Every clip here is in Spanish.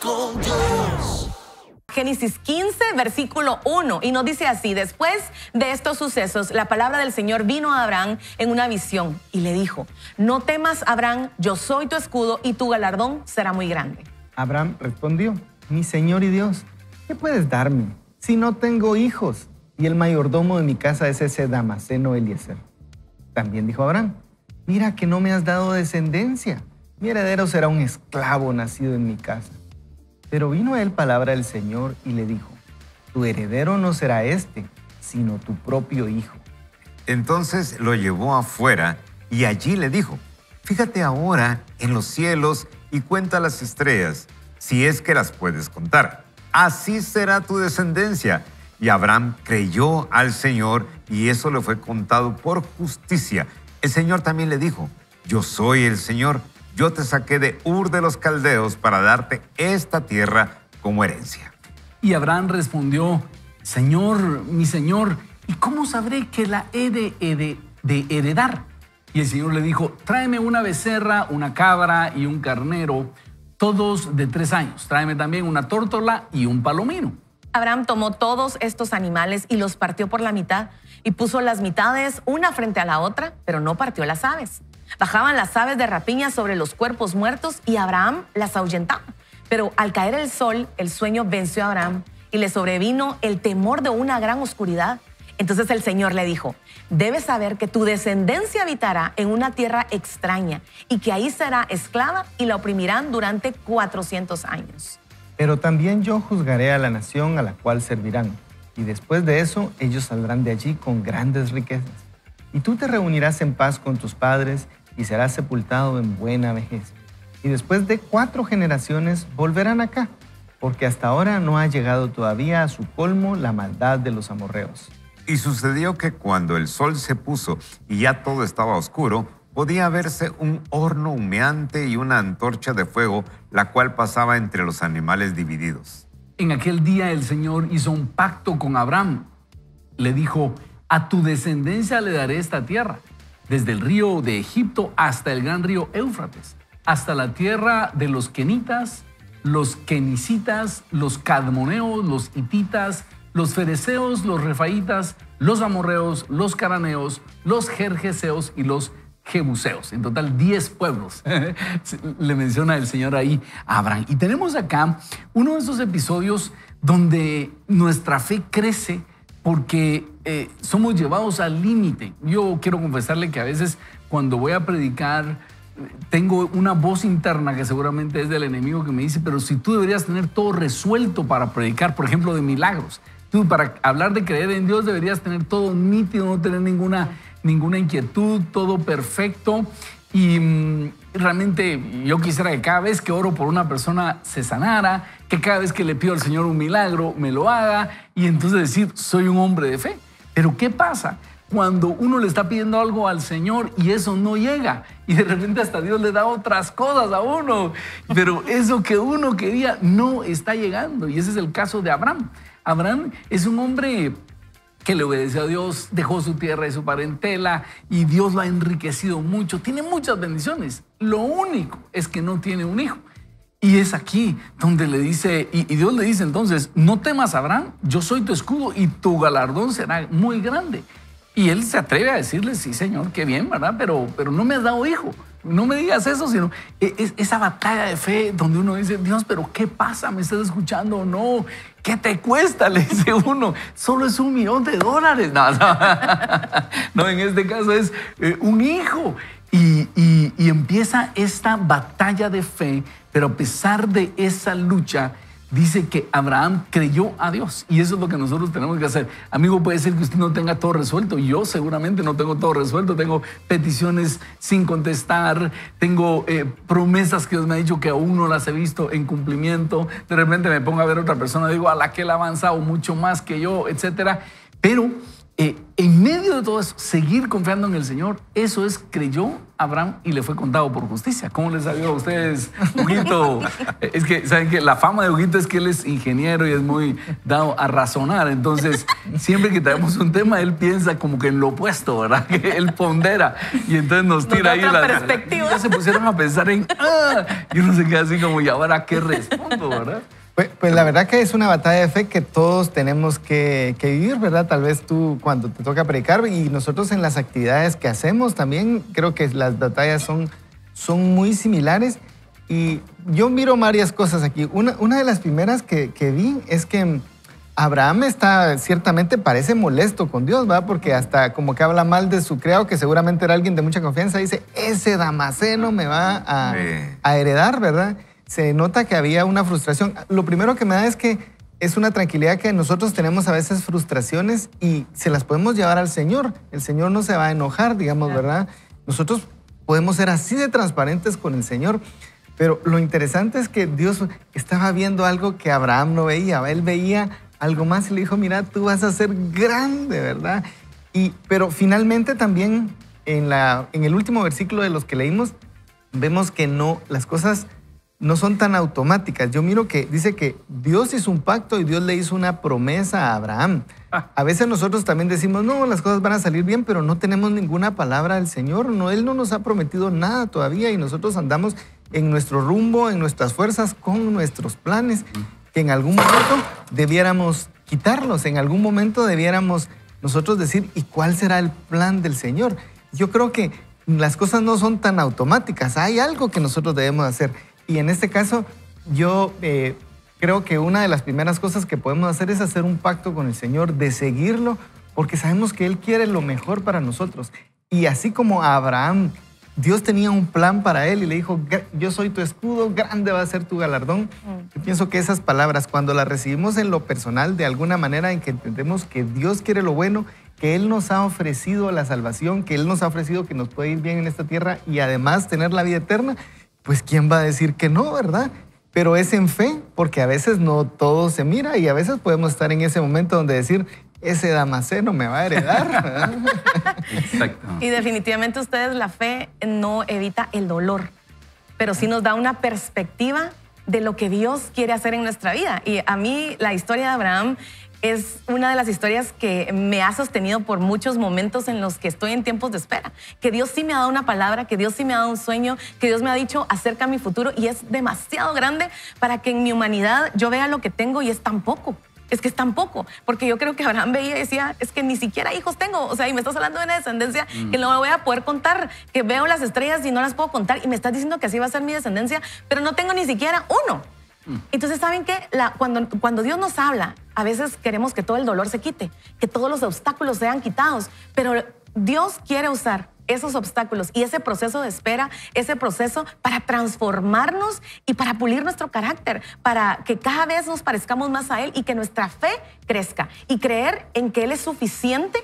con Dios. Génesis 15, versículo 1, y nos dice así: después de estos sucesos, la palabra del Señor vino a Abraham en una visión y le dijo: no temas, Abraham, yo soy tu escudo y tu galardón será muy grande. Abraham respondió: mi Señor y Dios, ¿qué puedes darme si no tengo hijos? Y el mayordomo de mi casa es ese Damaseno Eliezer. También dijo Abraham: mira que no me has dado descendencia. Mi heredero será un esclavo nacido en mi casa. Pero vino a él palabra del Señor y le dijo: tu heredero no será este, sino tu propio hijo. Entonces lo llevó afuera y allí le dijo: fíjate ahora en los cielos y cuenta las estrellas, si es que las puedes contar. Así será tu descendencia. Y Abraham creyó al Señor y eso le fue contado por justicia. El Señor también le dijo: yo soy el Señor. Yo te saqué de Ur de los Caldeos para darte esta tierra como herencia. Y Abraham respondió: Señor, mi Señor, ¿y cómo sabré que la he de heredar? Y el Señor le dijo: tráeme una becerra, una cabra y un carnero, todos de 3 años. Tráeme también una tórtola y un palomino. Abraham tomó todos estos animales y los partió por la mitad y puso las mitades una frente a la otra, pero no partió las aves. Bajaban las aves de rapiña sobre los cuerpos muertos y Abraham las ahuyentaba. Pero al caer el sol, el sueño venció a Abraham y le sobrevino el temor de una gran oscuridad. Entonces el Señor le dijo: debes saber que tu descendencia habitará en una tierra extraña y que ahí será esclava y la oprimirán durante 400 años. Pero también yo juzgaré a la nación a la cual servirán, y después de eso ellos saldrán de allí con grandes riquezas. Y tú te reunirás en paz con tus padres y serás sepultado en buena vejez. Y después de 4 generaciones volverán acá, porque hasta ahora no ha llegado todavía a su colmo la maldad de los amorreos. Y sucedió que cuando el sol se puso y ya todo estaba oscuro, podía verse un horno humeante y una antorcha de fuego, la cual pasaba entre los animales divididos. En aquel día el Señor hizo un pacto con Abraham. Le dijo: a tu descendencia le daré esta tierra, desde el río de Egipto hasta el gran río Éufrates, hasta la tierra de los kenitas, los kenicitas, los cadmoneos, los hititas, los fereceos, los refaitas, los amorreos, los cananeos, los gergeseos y los jebuseos. En total 10 pueblos le menciona el Señor ahí a Abraham. Y tenemos acá uno de esos episodios donde nuestra fe crece porque somos llevados al límite. Yo quiero confesarle que a veces cuando voy a predicar tengo una voz interna que seguramente es del enemigo que me dice: pero si tú deberías tener todo resuelto para predicar, por ejemplo, de milagros. Tú para hablar de creer en Dios deberías tener todo nítido, no tener ninguna inquietud, todo perfecto. Y realmente yo quisiera que cada vez que oro por una persona se sanara, que cada vez que le pido al Señor un milagro me lo haga y entonces decir: soy un hombre de fe. Pero ¿qué pasa cuando uno le está pidiendo algo al Señor y eso no llega? Y de repente hasta Dios le da otras cosas a uno, pero eso que uno quería no está llegando. Y ese es el caso de Abraham. Abraham es un hombre que le obedeció a Dios, dejó su tierra y su parentela y Dios lo ha enriquecido mucho. Tiene muchas bendiciones. Lo único es que no tiene un hijo. Y es aquí donde le dice, y Dios le dice entonces: no temas, Abraham, yo soy tu escudo y tu galardón será muy grande. Y él se atreve a decirle: sí, Señor, qué bien, ¿verdad? Pero no me has dado hijo. No me digas eso, sino esa batalla de fe donde uno dice: Dios, pero ¿qué pasa? ¿Me estás escuchando o no? ¿Qué te cuesta? Le dice uno: solo es $1,000,000. No, en este caso es un hijo. Y empieza esta batalla de fe, pero a pesar de esa lucha, dice que Abraham creyó a Dios. Y eso es lo que nosotros tenemos que hacer. Amigo, puede ser que usted no tenga todo resuelto. Yo seguramente no tengo todo resuelto. Tengo peticiones sin contestar. Tengo promesas que Dios me ha dicho que aún no las he visto en cumplimiento. De repente me pongo a ver a otra persona, digo: a la que él ha avanzado mucho más que yo, etcétera. Pero en medio de todo eso, seguir confiando en el Señor, eso es, creyó Abraham y le fue contado por justicia. ¿Cómo les salió a ustedes, Huguito? Es que, ¿saben qué? La fama de Huguito es que él es ingeniero y es muy dado a razonar. Entonces, siempre que traemos un tema, él piensa como que en lo opuesto, ¿verdad? Que él pondera y entonces nos tira ahí otra la perspectiva. Ya se pusieron a pensar en, y uno se queda así como, ¿y ahora qué respondo, verdad? Pues la verdad que es una batalla de fe que todos tenemos que vivir, ¿verdad? Tal vez tú cuando te toca predicar y nosotros en las actividades que hacemos también creo que las batallas son muy similares y yo miro varias cosas aquí. Una de las primeras que vi es que Abraham ciertamente parece molesto con Dios, ¿verdad? Porque hasta como que habla mal de su criado, que seguramente era alguien de mucha confianza, dice, ese Damaseno me va a heredar, ¿verdad? Se nota que había una frustración. Lo primero que me da es que es una tranquilidad que nosotros tenemos a veces frustraciones y se las podemos llevar al Señor. El Señor no se va a enojar, digamos, ¿verdad? Nosotros podemos ser así de transparentes con el Señor, pero lo interesante es que Dios estaba viendo algo que Abraham no veía. Él veía algo más y le dijo, mira, tú vas a ser grande, ¿verdad? Pero finalmente también en el último versículo de los que leímos, vemos que las cosas no son tan automáticas. Yo miro que dice que Dios hizo un pacto y Dios le hizo una promesa a Abraham. A veces nosotros también decimos, no, las cosas van a salir bien, pero no tenemos ninguna palabra del Señor. No, Él no nos ha prometido nada todavía y nosotros andamos en nuestro rumbo, en nuestras fuerzas, con nuestros planes, que en algún momento debiéramos quitarlos, en algún momento debiéramos nosotros decir, ¿y cuál será el plan del Señor? Yo creo que las cosas no son tan automáticas. Hay algo que nosotros debemos hacer. Y en este caso, yo creo que una de las primeras cosas que podemos hacer es hacer un pacto con el Señor, de seguirlo, porque sabemos que Él quiere lo mejor para nosotros. Y así como a Abraham, Dios tenía un plan para él y le dijo, yo soy tu escudo, grande va a ser tu galardón. Yo pienso que esas palabras, cuando las recibimos en lo personal, de alguna manera en que entendemos que Dios quiere lo bueno, que Él nos ha ofrecido la salvación, que Él nos ha ofrecido que nos puede ir bien en esta tierra y además tener la vida eterna, pues ¿quién va a decir que no, verdad? Pero es en fe, porque a veces no todo se mira y a veces podemos estar en ese momento donde decir, ese Damaseno me va a heredar, ¿verdad? Exacto. Y definitivamente ustedes, la fe no evita el dolor, pero sí nos da una perspectiva de lo que Dios quiere hacer en nuestra vida. Y a mí la historia de Abraham es una de las historias que me ha sostenido por muchos momentos en los que estoy en tiempos de espera. Que Dios sí me ha dado una palabra, que Dios sí me ha dado un sueño, que Dios me ha dicho acerca de mi futuro y es demasiado grande para que en mi humanidad yo vea lo que tengo y es tan poco. Es que es tan poco, porque yo creo que Abraham veía y decía, es que ni siquiera hijos tengo, o sea, y me estás hablando de una descendencia que no voy a poder contar, que veo las estrellas y no las puedo contar y me estás diciendo que así va a ser mi descendencia, pero no tengo ni siquiera uno. Entonces, ¿saben qué? Cuando Dios nos habla, a veces queremos que todo el dolor se quite, que todos los obstáculos sean quitados, pero Dios quiere usar esos obstáculos y ese proceso de espera, ese proceso para transformarnos y para pulir nuestro carácter, para que cada vez nos parezcamos más a Él y que nuestra fe crezca y creer en que Él es suficiente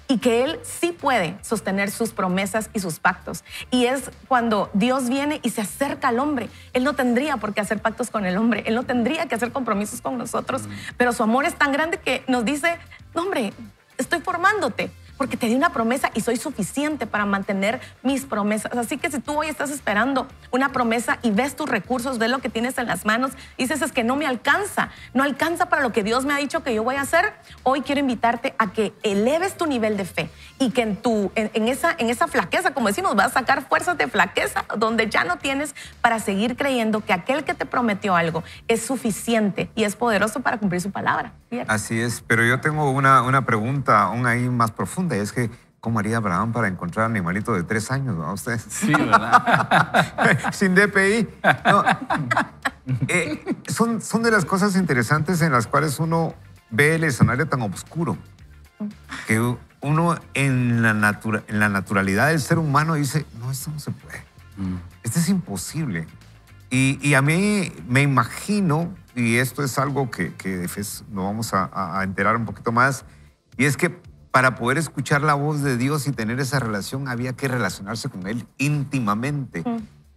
y que Él sí puede sostener sus promesas y sus pactos. Y es cuando Dios viene y se acerca al hombre. Él no tendría por qué hacer pactos con el hombre, Él no tendría que hacer compromisos con nosotros, pero su amor es tan grande que nos dice, no, hombre, estoy formándote, porque te di una promesa y soy suficiente para mantener mis promesas. Así que si tú hoy estás esperando una promesa y ves tus recursos, ves lo que tienes en las manos, dices, es que no me alcanza, no alcanza para lo que Dios me ha dicho que yo voy a hacer, hoy quiero invitarte a que eleves tu nivel de fe y que en esa flaqueza, como decimos, vas a sacar fuerzas de flaqueza donde ya no tienes para seguir creyendo que aquel que te prometió algo es suficiente y es poderoso para cumplir su palabra. ¿Bien? Así es, pero yo tengo una pregunta aún ahí más profunda. Es que, ¿cómo haría Abraham para encontrar animalito de 3 años, ¿no? Usted? Sí, ¿verdad? Sin DPI. No. Son de las cosas interesantes en las cuales uno ve el escenario tan oscuro que uno en la naturalidad del ser humano dice, no, esto no se puede. Esto es imposible. Y a mí me imagino, y esto es algo que nos vamos a enterar un poquito más, y es que para poder escuchar la voz de Dios y tener esa relación, había que relacionarse con Él íntimamente.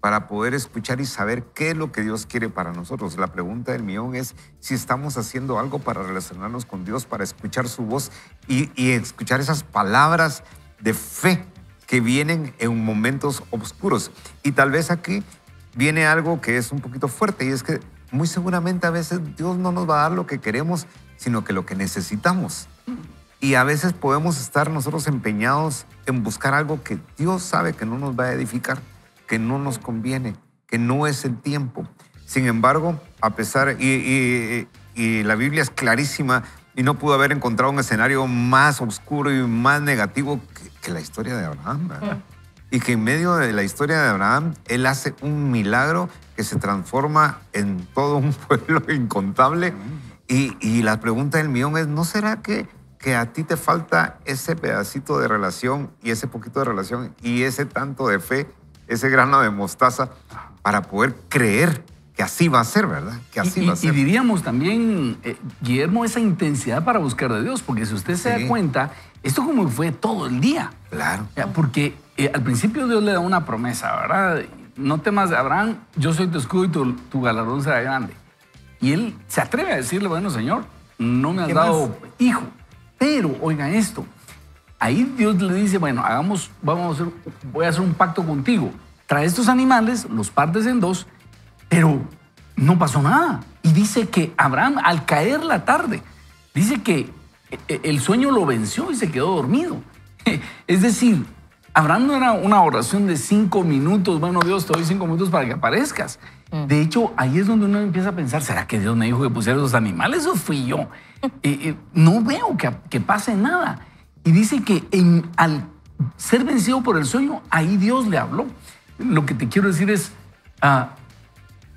para poder escuchar y saber qué es lo que Dios quiere para nosotros. La pregunta del millón es si estamos haciendo algo para relacionarnos con Dios, para escuchar su voz y escuchar esas palabras de fe que vienen en momentos oscuros. Y tal vez aquí viene algo que es un poquito fuerte, y es que muy seguramente a veces Dios no nos va a dar lo que queremos, sino que lo que necesitamos. Y a veces podemos estar nosotros empeñados en buscar algo que Dios sabe que no nos va a edificar, que no nos conviene, que no es el tiempo. Sin embargo, a pesar, y la Biblia es clarísima, y no pudo haber encontrado un escenario más oscuro y más negativo que la historia de Abraham, ¿verdad? Y que en medio de la historia de Abraham, él hace un milagro que se transforma en todo un pueblo incontable. Y la pregunta del millón es, ¿no será que a ti te falta ese pedacito de relación y ese poquito de relación y ese tanto de fe, ese grano de mostaza para poder creer que así va a ser, ¿verdad? Que así va a ser. Y diríamos también, Guillermo, esa intensidad para buscar de Dios, porque si usted se da cuenta, esto como fue todo el día. Claro. Porque al principio Dios le da una promesa, ¿verdad? No temas de Abraham, yo soy tu escudo y tu galardón será grande. Y él se atreve a decirle, bueno, Señor, no me has dado hijo. Pero, oiga esto, ahí Dios le dice, bueno, voy a hacer un pacto contigo. Trae estos animales, los partes en dos, pero no pasó nada. Y dice que Abraham, al caer la tarde, dice que el sueño lo venció y se quedó dormido. Es decir, Abraham no era una oración de 5 minutos, bueno, Dios, te doy 5 minutos para que aparezcas. De hecho, ahí es donde uno empieza a pensar, ¿será que Dios me dijo que pusiera esos animales o fui yo? No veo que pase nada. Y dice que al ser vencido por el sueño, ahí Dios le habló. Lo que te quiero decir es,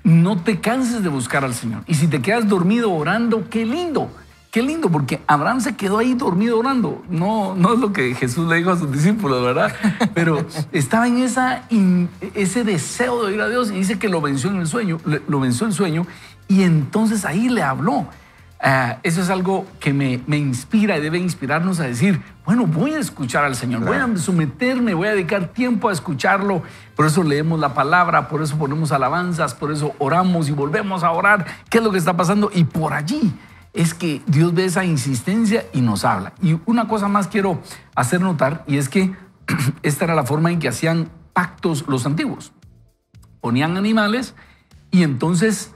no te canses de buscar al Señor. Y si te quedas dormido orando, qué lindo, porque Abraham se quedó ahí dormido orando. No es lo que Jesús le dijo a sus discípulos, ¿verdad? Pero estaba en ese deseo de ir a Dios y dice que lo venció en el sueño, lo venció el sueño, y entonces ahí le habló. Eso es algo que me inspira y debe inspirarnos a decir, bueno, voy a escuchar al Señor, claro. Voy a someterme, voy a dedicar tiempo a escucharlo. Por eso leemos la palabra, por eso ponemos alabanzas, por eso oramos y volvemos a orar. ¿Qué es lo que está pasando? Y por allí es que Dios ve esa insistencia y nos habla. Y una cosa más quiero hacer notar, y es que esta era la forma en que hacían pactos los antiguos. Ponían animales y entonces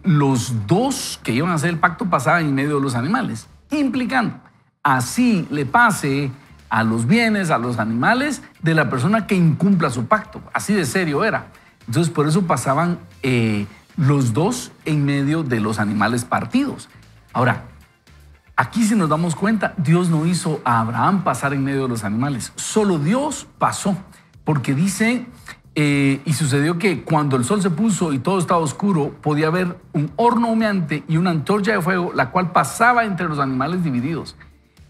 los dos que iban a hacer el pacto pasaban en medio de los animales, implicando así le pase a los bienes, a los animales de la persona que incumpla su pacto. Así de serio era. Entonces por eso pasaban los dos en medio de los animales partidos. Ahora, aquí si nos damos cuenta, Dios no hizo a Abraham pasar en medio de los animales. Solo Dios pasó, porque dice, y sucedió que cuando el sol se puso y todo estaba oscuro, podía haber un horno humeante y una antorcha de fuego, la cual pasaba entre los animales divididos.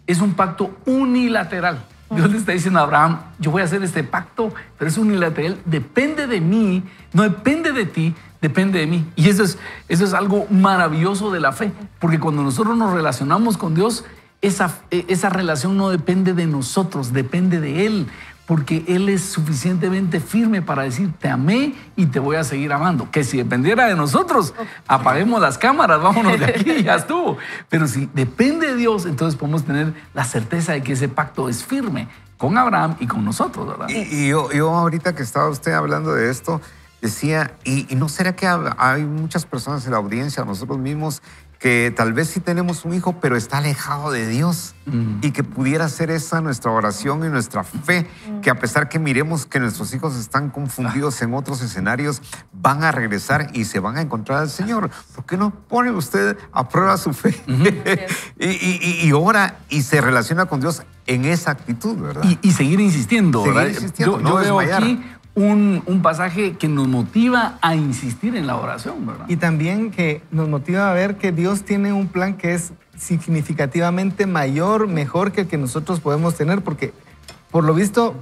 Es un pacto unilateral. Dios le está diciendo a Abraham, yo voy a hacer este pacto, pero es unilateral, depende de mí, no depende de ti, depende de mí. Y eso es algo maravilloso de la fe, porque cuando nosotros nos relacionamos con Dios, esa relación no depende de nosotros, depende de Él, porque Él es suficientemente firme para decir, te amé y te voy a seguir amando. Que si dependiera de nosotros, apaguemos las cámaras, vámonos de aquí y ya estuvo. Pero si depende de Dios, entonces podemos tener la certeza de que ese pacto es firme con Abraham y con nosotros, ¿verdad? Y yo ahorita que estaba usted hablando de esto, decía, ¿y no será que hay muchas personas en la audiencia, nosotros mismos, que tal vez sí tenemos un hijo, pero está alejado de Dios? Y que pudiera ser esa nuestra oración y nuestra fe, que a pesar que miremos que nuestros hijos están confundidos en otros escenarios, van a regresar y se van a encontrar al Señor. ¿Por qué no pone usted a prueba su fe? y ora y se relaciona con Dios en esa actitud, ¿verdad? Y seguir insistiendo, ¿verdad? Seguir insistiendo, yo veo aquí un pasaje que nos motiva a insistir en la oración, ¿verdad? Y también que nos motiva a ver que Dios tiene un plan que es significativamente mayor, mejor que el que nosotros podemos tener, porque por lo visto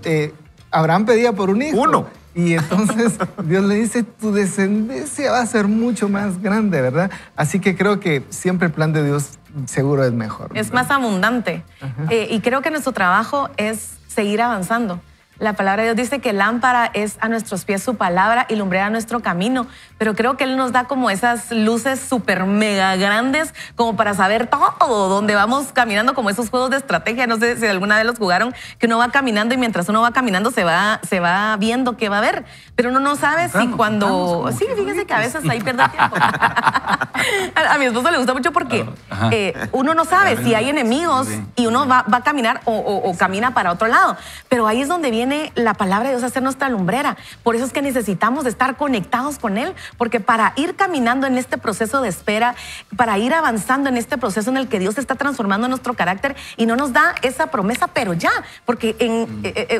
Abraham pedía por un hijo. Uno. Y entonces Dios le dice, tu descendencia va a ser mucho más grande, ¿verdad? Así que creo que siempre el plan de Dios seguro es mejor. Es más abundante. Y creo que nuestro trabajo es seguir avanzando. La palabra de Dios dice que lámpara es a nuestros pies su palabra y lumbrera nuestro camino. Pero creo que Él nos da como esas luces súper mega grandes como para saber todo, dónde vamos caminando, como esos juegos de estrategia. No sé si alguna vez los jugaron, que uno va caminando y mientras uno va caminando se va viendo qué va a ver. Pero uno no sabe si cuando... Sí, fíjese que a veces ahí pierde el tiempo. A mi esposo le gusta mucho porque uno no sabe si hay enemigos y uno va a caminar o camina para otro lado. Pero ahí es donde viene la palabra de Dios a ser nuestra lumbrera. Por eso es que necesitamos estar conectados con Él, porque para ir caminando en este proceso de espera, para ir avanzando en este proceso en el que Dios está transformando nuestro carácter y no nos da esa promesa, pero ya, porque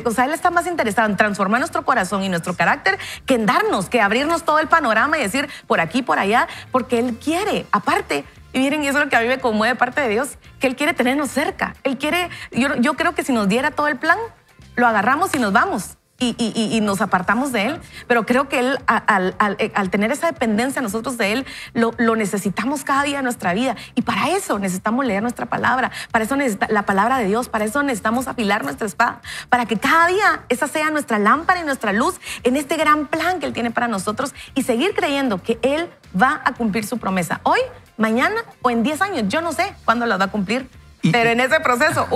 o sea, Él está más interesado en transformar nuestro corazón y nuestro carácter que en darnos, que abrirnos todo el panorama y decir por aquí, por allá, porque Él quiere, aparte. Y miren, y eso es lo que a mí me conmueve de parte de Dios, que Él quiere tenernos cerca. Él quiere, yo creo que si nos diera todo el plan, lo agarramos y nos vamos y nos apartamos de Él. Pero creo que Él, al tener esa dependencia nosotros de Él, lo necesitamos cada día en nuestra vida. Y para eso necesitamos leer nuestra palabra, para eso necesitamos la palabra de Dios, para eso necesitamos afilar nuestra espada, para que cada día esa sea nuestra lámpara y nuestra luz en este gran plan que Él tiene para nosotros y seguir creyendo que Él va a cumplir su promesa. Hoy, mañana o en 10 años, yo no sé cuándo la va a cumplir, pero en ese proceso,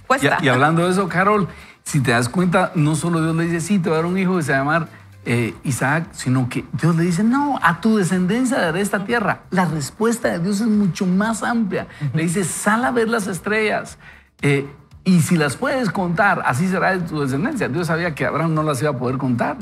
cuesta. Y hablando de eso, Carol, si te das cuenta, no solo Dios le dice, sí, te voy a dar un hijo que se va a llamar Isaac, sino que Dios le dice, no, a tu descendencia daré esta tierra. La respuesta de Dios es mucho más amplia. Le dice, sal a ver las estrellas y si las puedes contar, así será de tu descendencia. Dios sabía que Abraham no las iba a poder contar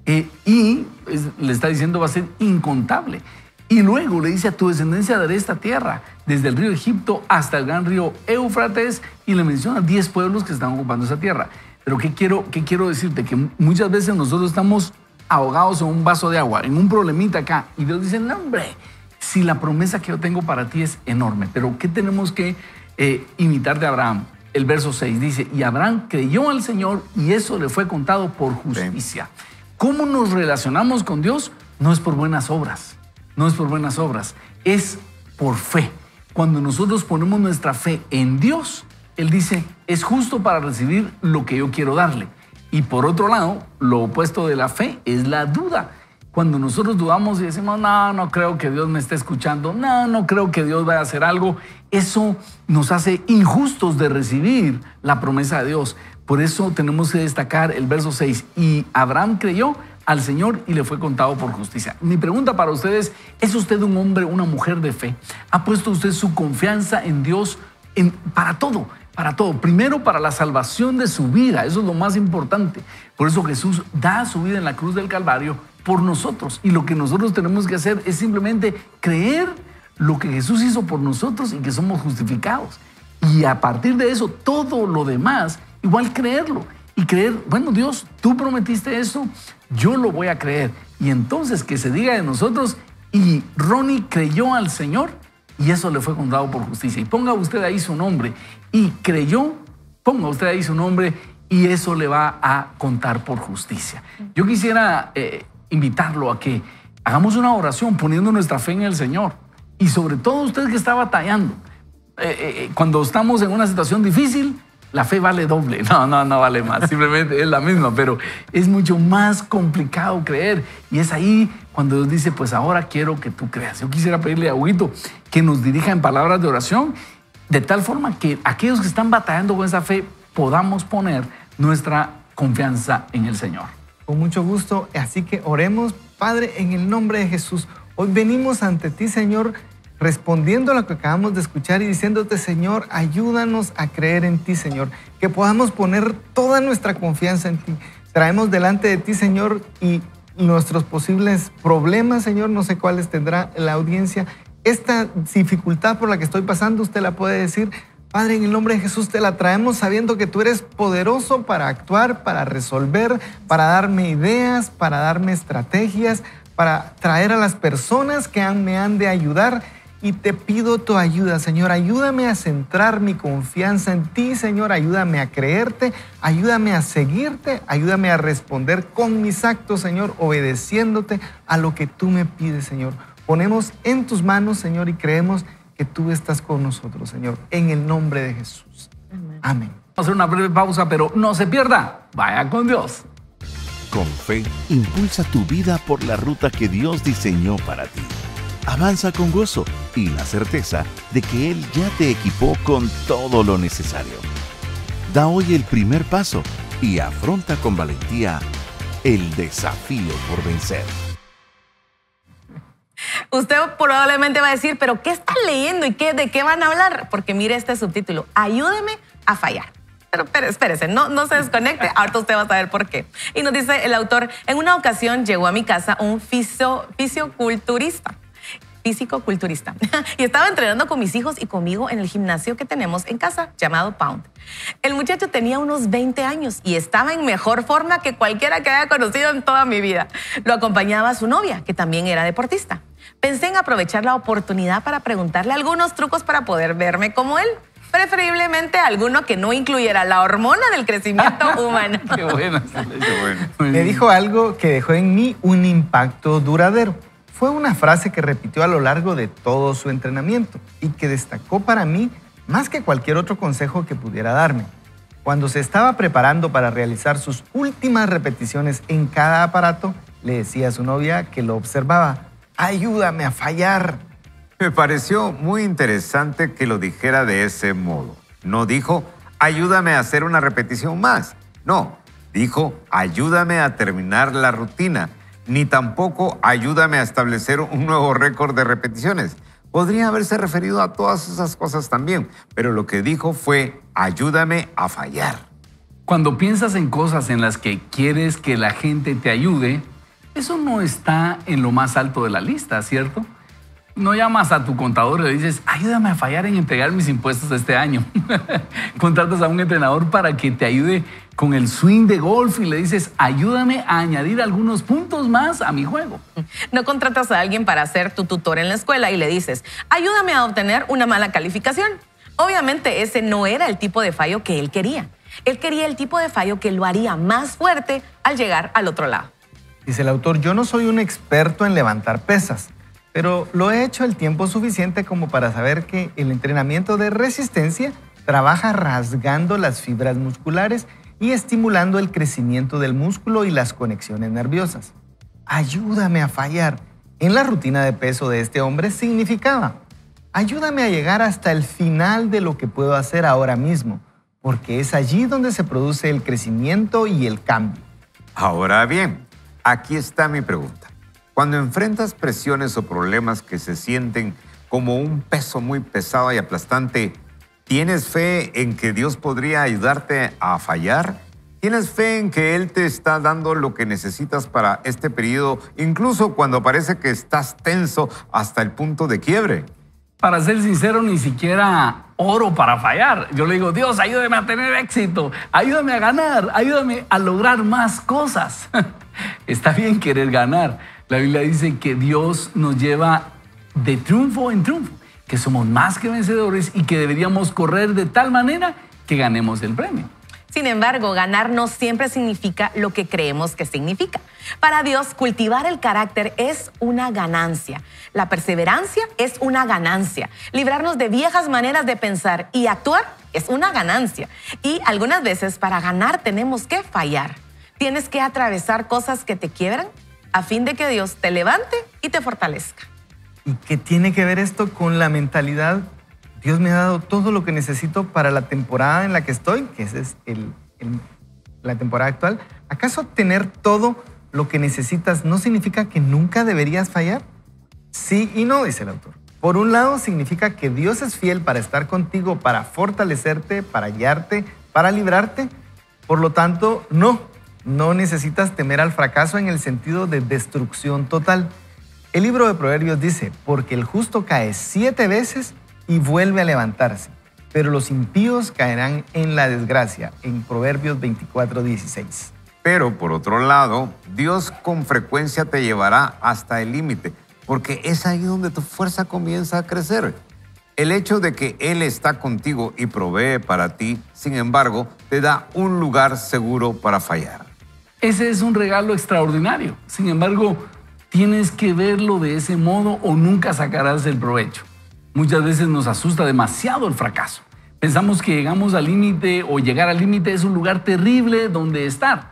le está diciendo va a ser incontable. Y luego le dice, a tu descendencia daré esta tierra, desde el río Egipto hasta el gran río Éufrates, y le menciona 10 pueblos que están ocupando esa tierra. Pero ¿qué quiero decirte? Que muchas veces nosotros estamos ahogados en un vaso de agua, en un problemita acá, y Dios dice, no, hombre, si la promesa que yo tengo para ti es enorme. Pero ¿qué tenemos que imitar de Abraham? El verso 6 dice, y Abraham creyó al Señor y eso le fue contado por justicia. ¿Cómo nos relacionamos con Dios? No es por buenas obras. No es por buenas obras, es por fe. Cuando nosotros ponemos nuestra fe en Dios, Él dice, es justo para recibir lo que yo quiero darle. Y por otro lado, lo opuesto de la fe es la duda. Cuando nosotros dudamos y decimos, no creo que Dios me esté escuchando, no creo que Dios vaya a hacer algo, eso nos hace injustos de recibir la promesa de Dios. Por eso tenemos que destacar el verso 6, y Abraham creyó al Señor y le fue contado por justicia. Mi pregunta para ustedes, ¿es usted un hombre, una mujer de fe? ¿Ha puesto usted su confianza en Dios para todo? Para todo. Primero, para la salvación de su vida. Eso es lo más importante. Por eso Jesús da su vida en la cruz del Calvario por nosotros. Y lo que nosotros tenemos que hacer es simplemente creer lo que Jesús hizo por nosotros y que somos justificados. Y a partir de eso, todo lo demás, igual creerlo. Y creer, bueno, Dios, tú prometiste eso, yo lo voy a creer. Y entonces que se diga de nosotros, y Ronnie creyó al Señor y eso le fue contado por justicia. Y ponga usted ahí su nombre. Y creyó, ponga usted ahí su nombre y eso le va a contar por justicia. Yo quisiera invitarlo a que hagamos una oración poniendo nuestra fe en el Señor. Y sobre todo usted que está batallando. Cuando estamos en una situación difícil, la fe vale doble. No vale más. Simplemente es la misma, pero es mucho más complicado creer. Y es ahí cuando Dios dice, pues ahora quiero que tú creas. Yo quisiera pedirle a Huguito que nos dirija en palabras de oración, de tal forma que aquellos que están batallando con esa fe podamos poner nuestra confianza en el Señor. Con mucho gusto. Así que oremos. Padre, en el nombre de Jesús, hoy venimos ante ti, Señor, respondiendo a lo que acabamos de escuchar y diciéndote, Señor, ayúdanos a creer en ti, Señor, que podamos poner toda nuestra confianza en ti. Traemos delante de ti, Señor, y nuestros posibles problemas, Señor, no sé cuáles tendrá la audiencia. Esta dificultad por la que estoy pasando, usted la puede decir. Padre, en el nombre de Jesús te la traemos sabiendo que tú eres poderoso para actuar, para resolver, para darme ideas, para darme estrategias, para traer a las personas que me han de ayudar. Y te pido tu ayuda, Señor. Ayúdame a centrar mi confianza en ti, Señor. Ayúdame a creerte, ayúdame a seguirte, ayúdame a responder con mis actos, Señor, obedeciéndote a lo que tú me pides, Señor. Ponemos en tus manos, Señor, y creemos que tú estás con nosotros, Señor, en el nombre de Jesús. Amén. Vamos a hacer una breve pausa, pero no se pierda. Vaya con Dios. Con fe, impulsa tu vida por la ruta que Dios diseñó para ti. Avanza con gozo y la certeza de que Él ya te equipó con todo lo necesario. Da hoy el primer paso y afronta con valentía el desafío por vencer. Usted probablemente va a decir, ¿pero qué están leyendo y de qué van a hablar? Porque mire este subtítulo, Ayúdeme a fallar. Pero espérese, no se desconecte, ahorita usted va a saber por qué. Y nos dice el autor, en una ocasión llegó a mi casa un fisicoculturista. Y estaba entrenando con mis hijos y conmigo en el gimnasio que tenemos en casa, llamado Pound. El muchacho tenía unos 20 años y estaba en mejor forma que cualquiera que haya conocido en toda mi vida. Lo acompañaba su novia, que también era deportista. Pensé en aprovechar la oportunidad para preguntarle algunos trucos para poder verme como él. Preferiblemente alguno que no incluyera la hormona del crecimiento humano. Qué bueno. Me dijo algo que dejó en mí un impacto duradero. Fue una frase que repitió a lo largo de todo su entrenamiento y que destacó para mí más que cualquier otro consejo que pudiera darme. Cuando se estaba preparando para realizar sus últimas repeticiones en cada aparato, le decía a su novia que lo observaba, ayúdame a fallar. Me pareció muy interesante que lo dijera de ese modo. No dijo, ayúdame a hacer una repetición más. No, dijo, ayúdame a terminar la rutina. Ni tampoco ayúdame a establecer un nuevo récord de repeticiones. Podría haberse referido a todas esas cosas también, pero lo que dijo fue, ayúdame a fallar. Cuando piensas en cosas en las que quieres que la gente te ayude, eso no está en lo más alto de la lista, ¿cierto? No llamas a tu contador y le dices, ayúdame a fallar en entregar mis impuestos este año. Contratas a un entrenador para que te ayude con el swing de golf y le dices, ayúdame a añadir algunos puntos más a mi juego. No contratas a alguien para ser tu tutor en la escuela y le dices, ayúdame a obtener una mala calificación. Obviamente ese no era el tipo de fallo que él quería. Él quería el tipo de fallo que lo haría más fuerte al llegar al otro lado. Dice el autor, yo no soy un experto en levantar pesas, pero lo he hecho el tiempo suficiente como para saber que el entrenamiento de resistencia trabaja rasgando las fibras musculares y estimulando el crecimiento del músculo y las conexiones nerviosas. Ayúdame a fallar. En la rutina de peso de este hombre significaba, ayúdame a llegar hasta el final de lo que puedo hacer ahora mismo, porque es allí donde se produce el crecimiento y el cambio. Ahora bien, aquí está mi pregunta. Cuando enfrentas presiones o problemas que se sienten como un peso muy pesado y aplastante, ¿tienes fe en que Dios podría ayudarte a fallar? ¿Tienes fe en que Él te está dando lo que necesitas para este periodo, incluso cuando parece que estás tenso hasta el punto de quiebre? Para ser sincero, ni siquiera oro para fallar. Yo le digo, Dios, ayúdame a tener éxito, ayúdame a ganar, ayúdame a lograr más cosas. Está bien querer ganar. La Biblia dice que Dios nos lleva de triunfo en triunfo, que somos más que vencedores y que deberíamos correr de tal manera que ganemos el premio. Sin embargo, ganar no siempre significa lo que creemos que significa. Para Dios, cultivar el carácter es una ganancia. La perseverancia es una ganancia. Librarnos de viejas maneras de pensar y actuar es una ganancia. Y algunas veces para ganar tenemos que fallar. Tienes que atravesar cosas que te quiebran a fin de que Dios te levante y te fortalezca. ¿Y qué tiene que ver esto con la mentalidad? Dios me ha dado todo lo que necesito para la temporada en la que estoy, que esa es la temporada actual. ¿Acaso tener todo lo que necesitas no significa que nunca deberías fallar? Sí y no, dice el autor. Por un lado, significa que Dios es fiel para estar contigo, para fortalecerte, para guiarte, para librarte. Por lo tanto, no necesitas temer al fracaso en el sentido de destrucción total. El libro de Proverbios dice, porque el justo cae 7 veces y vuelve a levantarse, pero los impíos caerán en la desgracia, en Proverbios 24:16. Pero por otro lado, Dios con frecuencia te llevará hasta el límite, porque es ahí donde tu fuerza comienza a crecer. El hecho de que Él está contigo y provee para ti, sin embargo, te da un lugar seguro para fallar. Ese es un regalo extraordinario. Sin embargo, tienes que verlo de ese modo o nunca sacarás el provecho. Muchas veces nos asusta demasiado el fracaso. Pensamos que llegamos al límite o llegar al límite es un lugar terrible donde estar,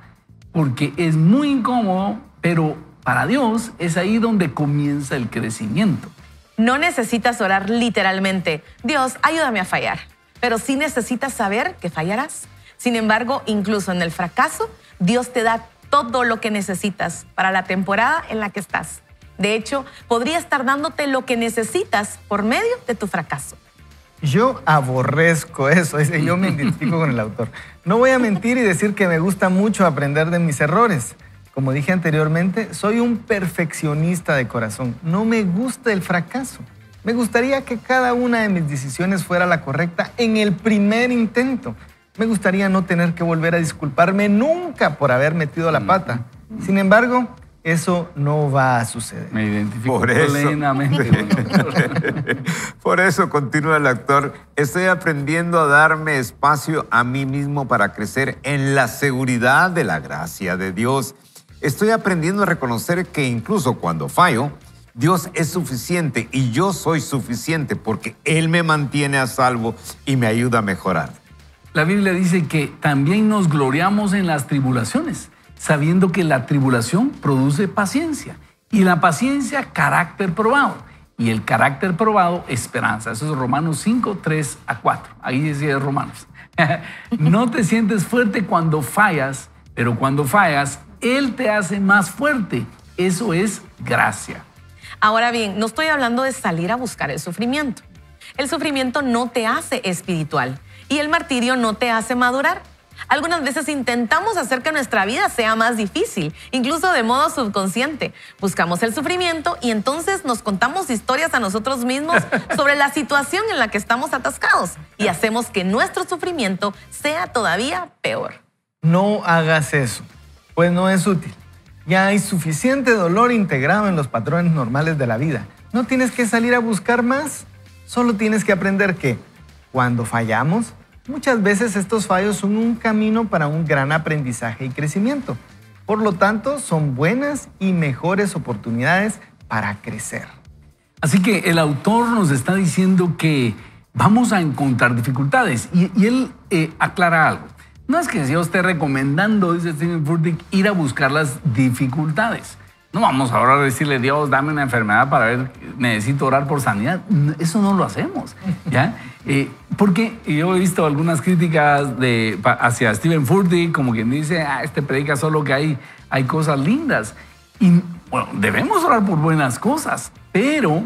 porque es muy incómodo, pero para Dios es ahí donde comienza el crecimiento. No necesitas orar literalmente, Dios, ayúdame a fallar, pero sí necesitas saber que fallarás. Sin embargo, incluso en el fracaso, Dios te da todo lo que necesitas para la temporada en la que estás. De hecho, podría estar dándote lo que necesitas por medio de tu fracaso. Yo aborrezco eso, yo me identifico con el autor. No voy a mentir y decir que me gusta mucho aprender de mis errores. Como dije anteriormente, soy un perfeccionista de corazón. No me gusta el fracaso. Me gustaría que cada una de mis decisiones fuera la correcta en el primer intento. Me gustaría no tener que volver a disculparme nunca por haber metido la pata. Sin embargo, eso no va a suceder. Me identifico Por eso. plenamente. Por eso, continúa el actor, estoy aprendiendo a darme espacio a mí mismo para crecer en la seguridad de la gracia de Dios. Estoy aprendiendo a reconocer que incluso cuando fallo, Dios es suficiente y yo soy suficiente porque Él me mantiene a salvo y me ayuda a mejorar. La Biblia dice que también nos gloriamos en las tribulaciones, sabiendo que la tribulación produce paciencia y la paciencia carácter probado y el carácter probado esperanza. Eso es Romanos 5, 3 a 4. Ahí decía Romanos. No te sientes fuerte cuando fallas, pero cuando fallas, Él te hace más fuerte. Eso es gracia. Ahora bien, no estoy hablando de salir a buscar el sufrimiento. El sufrimiento no te hace espiritual y el martirio no te hace madurar. Algunas veces intentamos hacer que nuestra vida sea más difícil, incluso de modo subconsciente. Buscamos el sufrimiento y entonces nos contamos historias a nosotros mismos sobre la situación en la que estamos atascados y hacemos que nuestro sufrimiento sea todavía peor. No hagas eso, pues no es útil. Ya hay suficiente dolor integrado en los patrones normales de la vida. No tienes que salir a buscar más. Solo tienes que aprender que cuando fallamos, muchas veces estos fallos son un camino para un gran aprendizaje y crecimiento. Por lo tanto, son buenas y mejores oportunidades para crecer. Así que el autor nos está diciendo que vamos a encontrar dificultades y él aclara algo. No es que Dios esté recomendando, dice Stephen Furtick, ir a buscar las dificultades. No vamos ahora a decirle, Dios, dame una enfermedad para ver, necesito orar por sanidad. Eso no lo hacemos, ¿ya? Porque yo he visto algunas críticas hacia Stephen Furtick, como quien dice, este predica solo que hay cosas lindas. Y bueno, debemos orar por buenas cosas, pero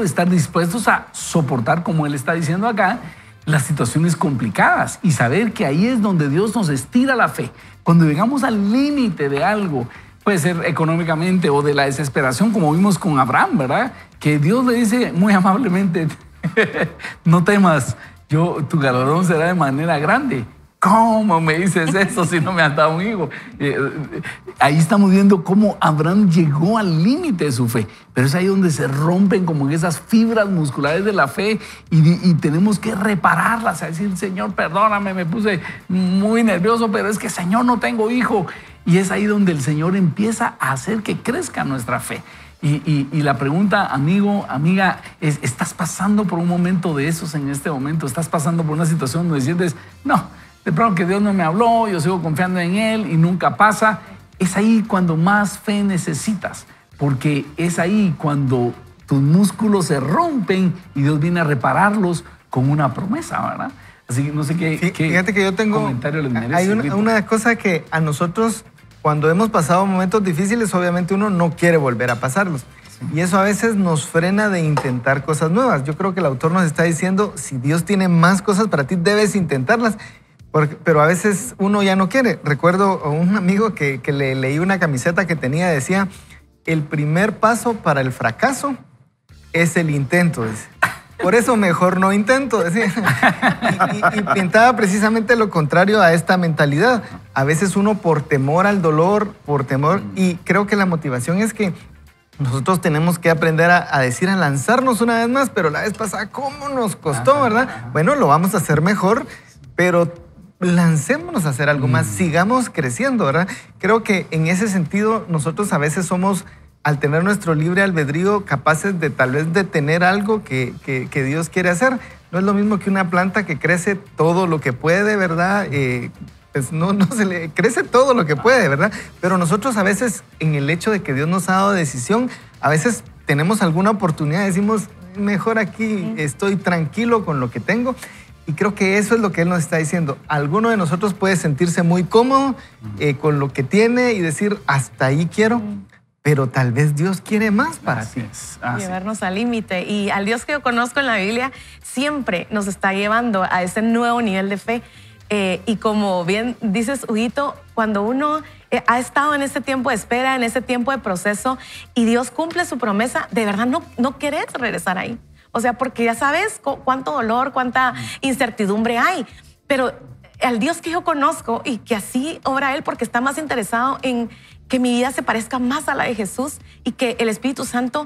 estar dispuestos a soportar, como él está diciendo acá, las situaciones complicadas y saber que ahí es donde Dios nos estira la fe. Cuando llegamos al límite de algo, puede ser económicamente o de la desesperación, como vimos con Abraham, ¿verdad? Que Dios le dice muy amablemente, no temas, tu galardón será de manera grande. ¿Cómo me dices eso si no me has dado un hijo? Ahí estamos viendo cómo Abraham llegó al límite de su fe. Pero es ahí donde se rompen como esas fibras musculares de la fe y tenemos que repararlas. A decir, Señor, perdóname, me puse muy nervioso, pero es que, Señor, no tengo hijo. Y es ahí donde el Señor empieza a hacer que crezca nuestra fe. Y la pregunta, amigo, amiga, es, ¿estás pasando por un momento de esos en este momento? ¿Estás pasando por una situación donde sientes, no, de pronto que Dios no me habló, yo sigo confiando en Él y nunca pasa? Es ahí cuando más fe necesitas, porque es ahí cuando tus músculos se rompen y Dios viene a repararlos con una promesa, ¿verdad? Así que no sé qué fíjate que yo tengo, comentario les merece. hay una cosa que a nosotros, cuando hemos pasado momentos difíciles, obviamente uno no quiere volver a pasarlos. Sí. Y eso a veces nos frena de intentar cosas nuevas. Yo creo que el autor nos está diciendo, si Dios tiene más cosas para ti, debes intentarlas. Pero a veces uno ya no quiere. Recuerdo a un amigo que le leí una camiseta que tenía, decía, el primer paso para el fracaso es el intento, dice. Por eso mejor no intento, decía. Y pintaba precisamente lo contrario a esta mentalidad. A veces uno por temor al dolor, y creo que la motivación es que nosotros tenemos que aprender a decir, a lanzarnos una vez más, pero la vez pasada, ¿cómo nos costó, verdad? Bueno, lo vamos a hacer mejor, pero lancémonos a hacer algo más, sigamos creciendo, ¿verdad? Creo que en ese sentido nosotros a veces somos, al tener nuestro libre albedrío, capaces de tal vez detener algo que Dios quiere hacer. No es lo mismo que una planta que crece todo lo que puede, ¿verdad? Pues no se le crece todo lo que puede, ¿verdad? Pero nosotros a veces, en el hecho de que Dios nos ha dado decisión, a veces tenemos alguna oportunidad, decimos, mejor aquí estoy tranquilo con lo que tengo. Y creo que eso es lo que Él nos está diciendo. Alguno de nosotros puede sentirse muy cómodo con lo que tiene y decir, hasta ahí quiero, pero tal vez Dios quiere más para ti. Llevarnos al límite. Y al Dios que yo conozco en la Biblia siempre nos está llevando a ese nuevo nivel de fe. Y como bien dices, Huguito, cuando uno ha estado en ese tiempo de espera, en ese tiempo de proceso, y Dios cumple su promesa, de verdad no querés regresar ahí. O sea, porque ya sabes cuánto dolor, cuánta incertidumbre hay. Pero al Dios que yo conozco y que así obra Él porque está más interesado en que mi vida se parezca más a la de Jesús y que el Espíritu Santo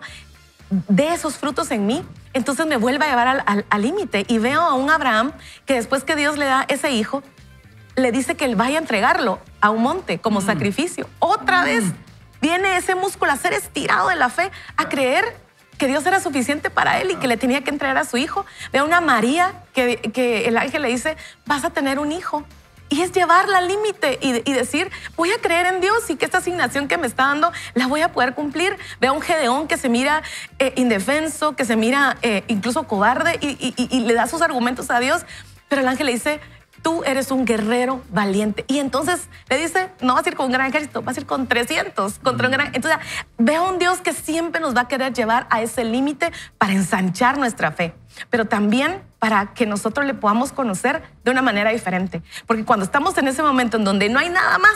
dé esos frutos en mí, entonces me vuelve a llevar al límite. Y veo a un Abraham que después que Dios le da ese hijo, le dice que él vaya a entregarlo a un monte como sacrificio. Otra vez viene ese músculo a ser estirado de la fe, a creer que Dios era suficiente para él y que le tenía que entregar a su hijo. Ve a una María que el ángel le dice, vas a tener un hijo. Y es llevarla al límite y decir, voy a creer en Dios y que esta asignación que me está dando la voy a poder cumplir. Ve a un Gedeón que se mira indefenso, que se mira incluso cobarde y le da sus argumentos a Dios. Pero el ángel le dice, tú eres un guerrero valiente. Y entonces le dice, no vas a ir con un gran ejército, vas a ir con 300, contra un gran... Entonces, ve a un Dios que siempre nos va a querer llevar a ese límite para ensanchar nuestra fe, pero también para que nosotros le podamos conocer de una manera diferente. Porque cuando estamos en ese momento en donde no hay nada más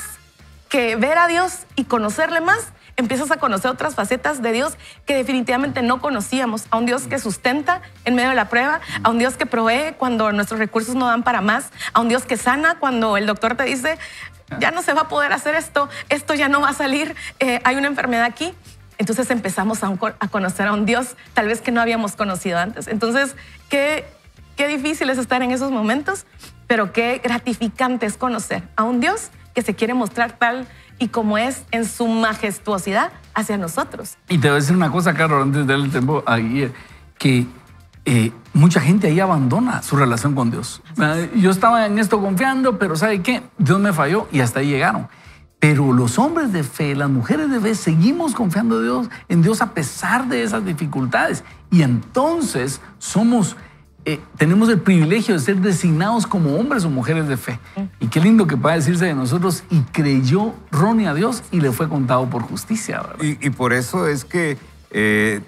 que ver a Dios y conocerle más, empiezas a conocer otras facetas de Dios que definitivamente no conocíamos. A un Dios que sustenta en medio de la prueba, a un Dios que provee cuando nuestros recursos no dan para más, a un Dios que sana cuando el doctor te dice, ya no se va a poder hacer esto ya no va a salir, hay una enfermedad aquí. Entonces empezamos a conocer a un Dios tal vez que no habíamos conocido antes. Entonces, qué difícil es estar en esos momentos, pero qué gratificante es conocer a un Dios que se quiere mostrar tal y como es en su majestuosidad hacia nosotros. Y te voy a decir una cosa, Carlos, antes de darle el tiempo a Guille, que mucha gente ahí abandona su relación con Dios. Yo estaba en esto confiando, pero ¿sabe qué? Dios me falló y hasta ahí llegaron. Pero los hombres de fe, las mujeres de fe, seguimos confiando en Dios a pesar de esas dificultades. Y entonces tenemos el privilegio de ser designados como hombres o mujeres de fe. Y qué lindo que pueda decirse de nosotros, y creyó Ronnie a Dios y le fue contado por justicia, ¿verdad? Y por eso es que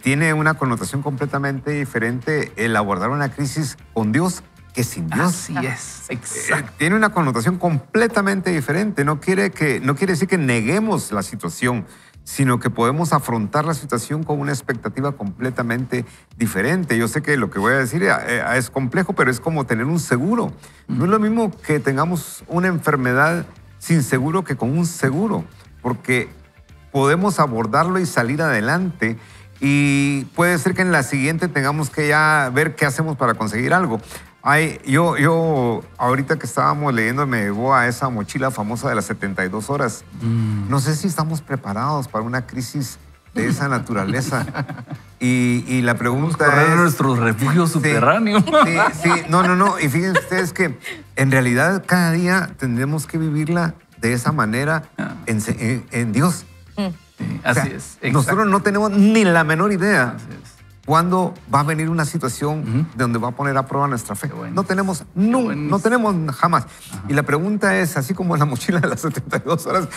tiene una connotación completamente diferente el abordar una crisis con Dios que sin Dios. Así es, exacto. Tiene una connotación completamente diferente. No quiere decir que neguemos la situación, sino que podemos afrontar la situación con una expectativa completamente diferente. Yo sé que lo que voy a decir es complejo, pero es como tener un seguro. No es lo mismo que tengamos una enfermedad sin seguro que con un seguro, porque podemos abordarlo y salir adelante, y puede ser que en la siguiente tengamos que ya ver qué hacemos para conseguir algo. Yo ahorita que estábamos leyendo me llevó a esa mochila famosa de las 72 horas. No sé si estamos preparados para una crisis de esa naturaleza. Y la pregunta es... nuestro refugio subterráneo. Sí, no. Y fíjense ustedes que en realidad cada día tendremos que vivirla de esa manera en Dios. Así es. Exacto. Nosotros no tenemos ni la menor idea cuándo va a venir una situación donde va a poner a prueba nuestra fe. No tenemos jamás. Y la pregunta es, así como en la mochila de las 72 horas,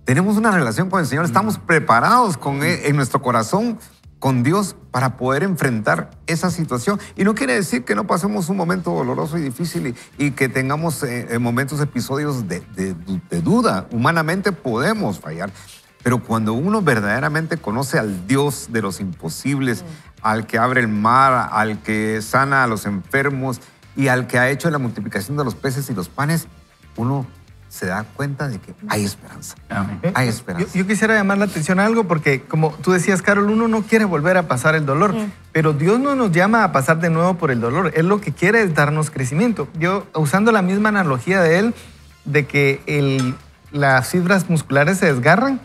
tenemos una relación con el Señor, estamos preparados en nuestro corazón con Dios para poder enfrentar esa situación. Y no quiere decir que no pasemos un momento doloroso y difícil y que tengamos momentos, episodios de duda. Humanamente podemos fallar. Pero cuando uno verdaderamente conoce al Dios de los imposibles, al que abre el mar, al que sana a los enfermos y al que ha hecho la multiplicación de los peces y los panes, uno se da cuenta de que hay esperanza. Hay esperanza. Yo quisiera llamar la atención a algo, porque como tú decías, Carol, uno no quiere volver a pasar el dolor, pero Dios no nos llama a pasar de nuevo por el dolor. Él lo que quiere es darnos crecimiento. Yo, usando la misma analogía de él, de que las fibras musculares se desgarran,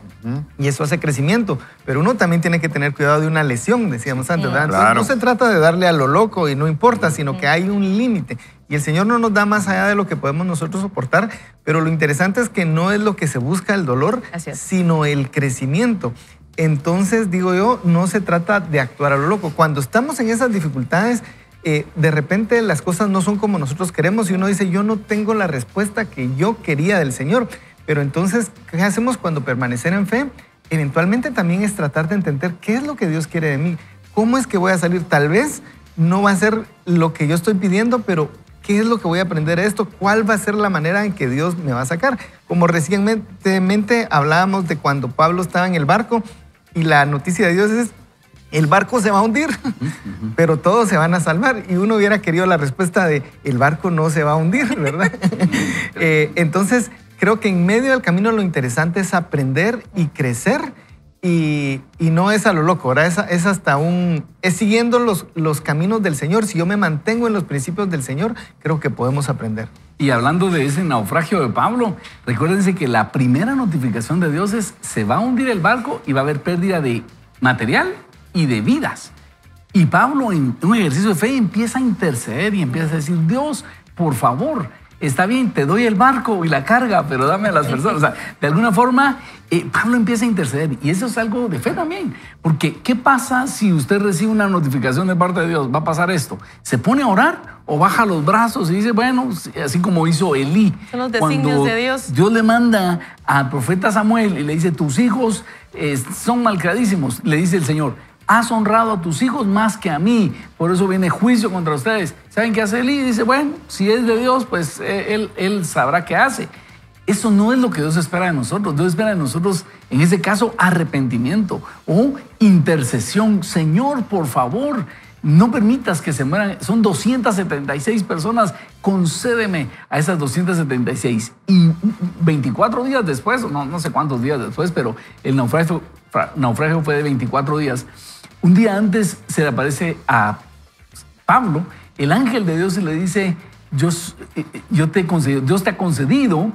Y eso hace crecimiento. Pero uno también tiene que tener cuidado de una lesión, decíamos antes, ¿verdad? Entonces, Claro. no se trata de darle a lo loco y no importa, sino que hay un límite. Y el Señor no nos da más allá de lo que podemos nosotros soportar, pero lo interesante es que no es lo que se busca el dolor, Así es. sino el crecimiento. Entonces, digo yo, no se trata de actuar a lo loco. Cuando estamos en esas dificultades, de repente las cosas no son como nosotros queremos y uno dice, yo no tengo la respuesta que yo quería del Señor. Pero entonces, ¿qué hacemos cuando permanecer en fe? Eventualmente también es tratar de entender qué es lo que Dios quiere de mí. ¿Cómo es que voy a salir? Tal vez no va a ser lo que yo estoy pidiendo, pero ¿qué es lo que voy a aprender de esto? ¿Cuál va a ser la manera en que Dios me va a sacar? Como recientemente hablábamos de cuando Pablo estaba en el barco y la noticia de Dios es, el barco se va a hundir, pero todos se van a salvar. Y uno hubiera querido la respuesta de, el barco no se va a hundir, ¿verdad? Entonces, creo que en medio del camino lo interesante es aprender y crecer y no es a lo loco, ¿verdad? Es siguiendo los caminos del Señor. Si yo me mantengo en los principios del Señor, creo que podemos aprender. Y hablando de ese naufragio de Pablo, recuérdense que la primera notificación de Dios es, se va a hundir el barco y va a haber pérdida de material y de vidas. Y Pablo, en un ejercicio de fe, empieza a interceder y empieza a decir, Dios, por favor, está bien, te doy el barco y la carga, pero dame a las personas. O sea, de alguna forma, Pablo empieza a interceder. Y eso es algo de fe también. Porque, ¿qué pasa si usted recibe una notificación de parte de Dios? Va a pasar esto. ¿Se pone a orar o baja los brazos y dice, bueno, así como hizo Elí? Son los designios Cuando de Dios. Dios le manda al profeta Samuel y le dice, tus hijos son malcriadísimos. Le dice el Señor, has honrado a tus hijos más que a mí, por eso viene juicio contra ustedes. ¿Saben qué hace Elí? Dice, bueno, si es de Dios, pues él sabrá qué hace. Eso no es lo que Dios espera de nosotros. Dios espera de nosotros, en ese caso, arrepentimiento o intercesión. Señor, por favor, no permitas que se mueran. Son 276 personas, concédeme a esas 276. Y 24 días después, no sé cuántos días después, pero el naufragio fue de 24 días. Un día antes se le aparece a Pablo el ángel de Dios y le dice, Dios te ha concedido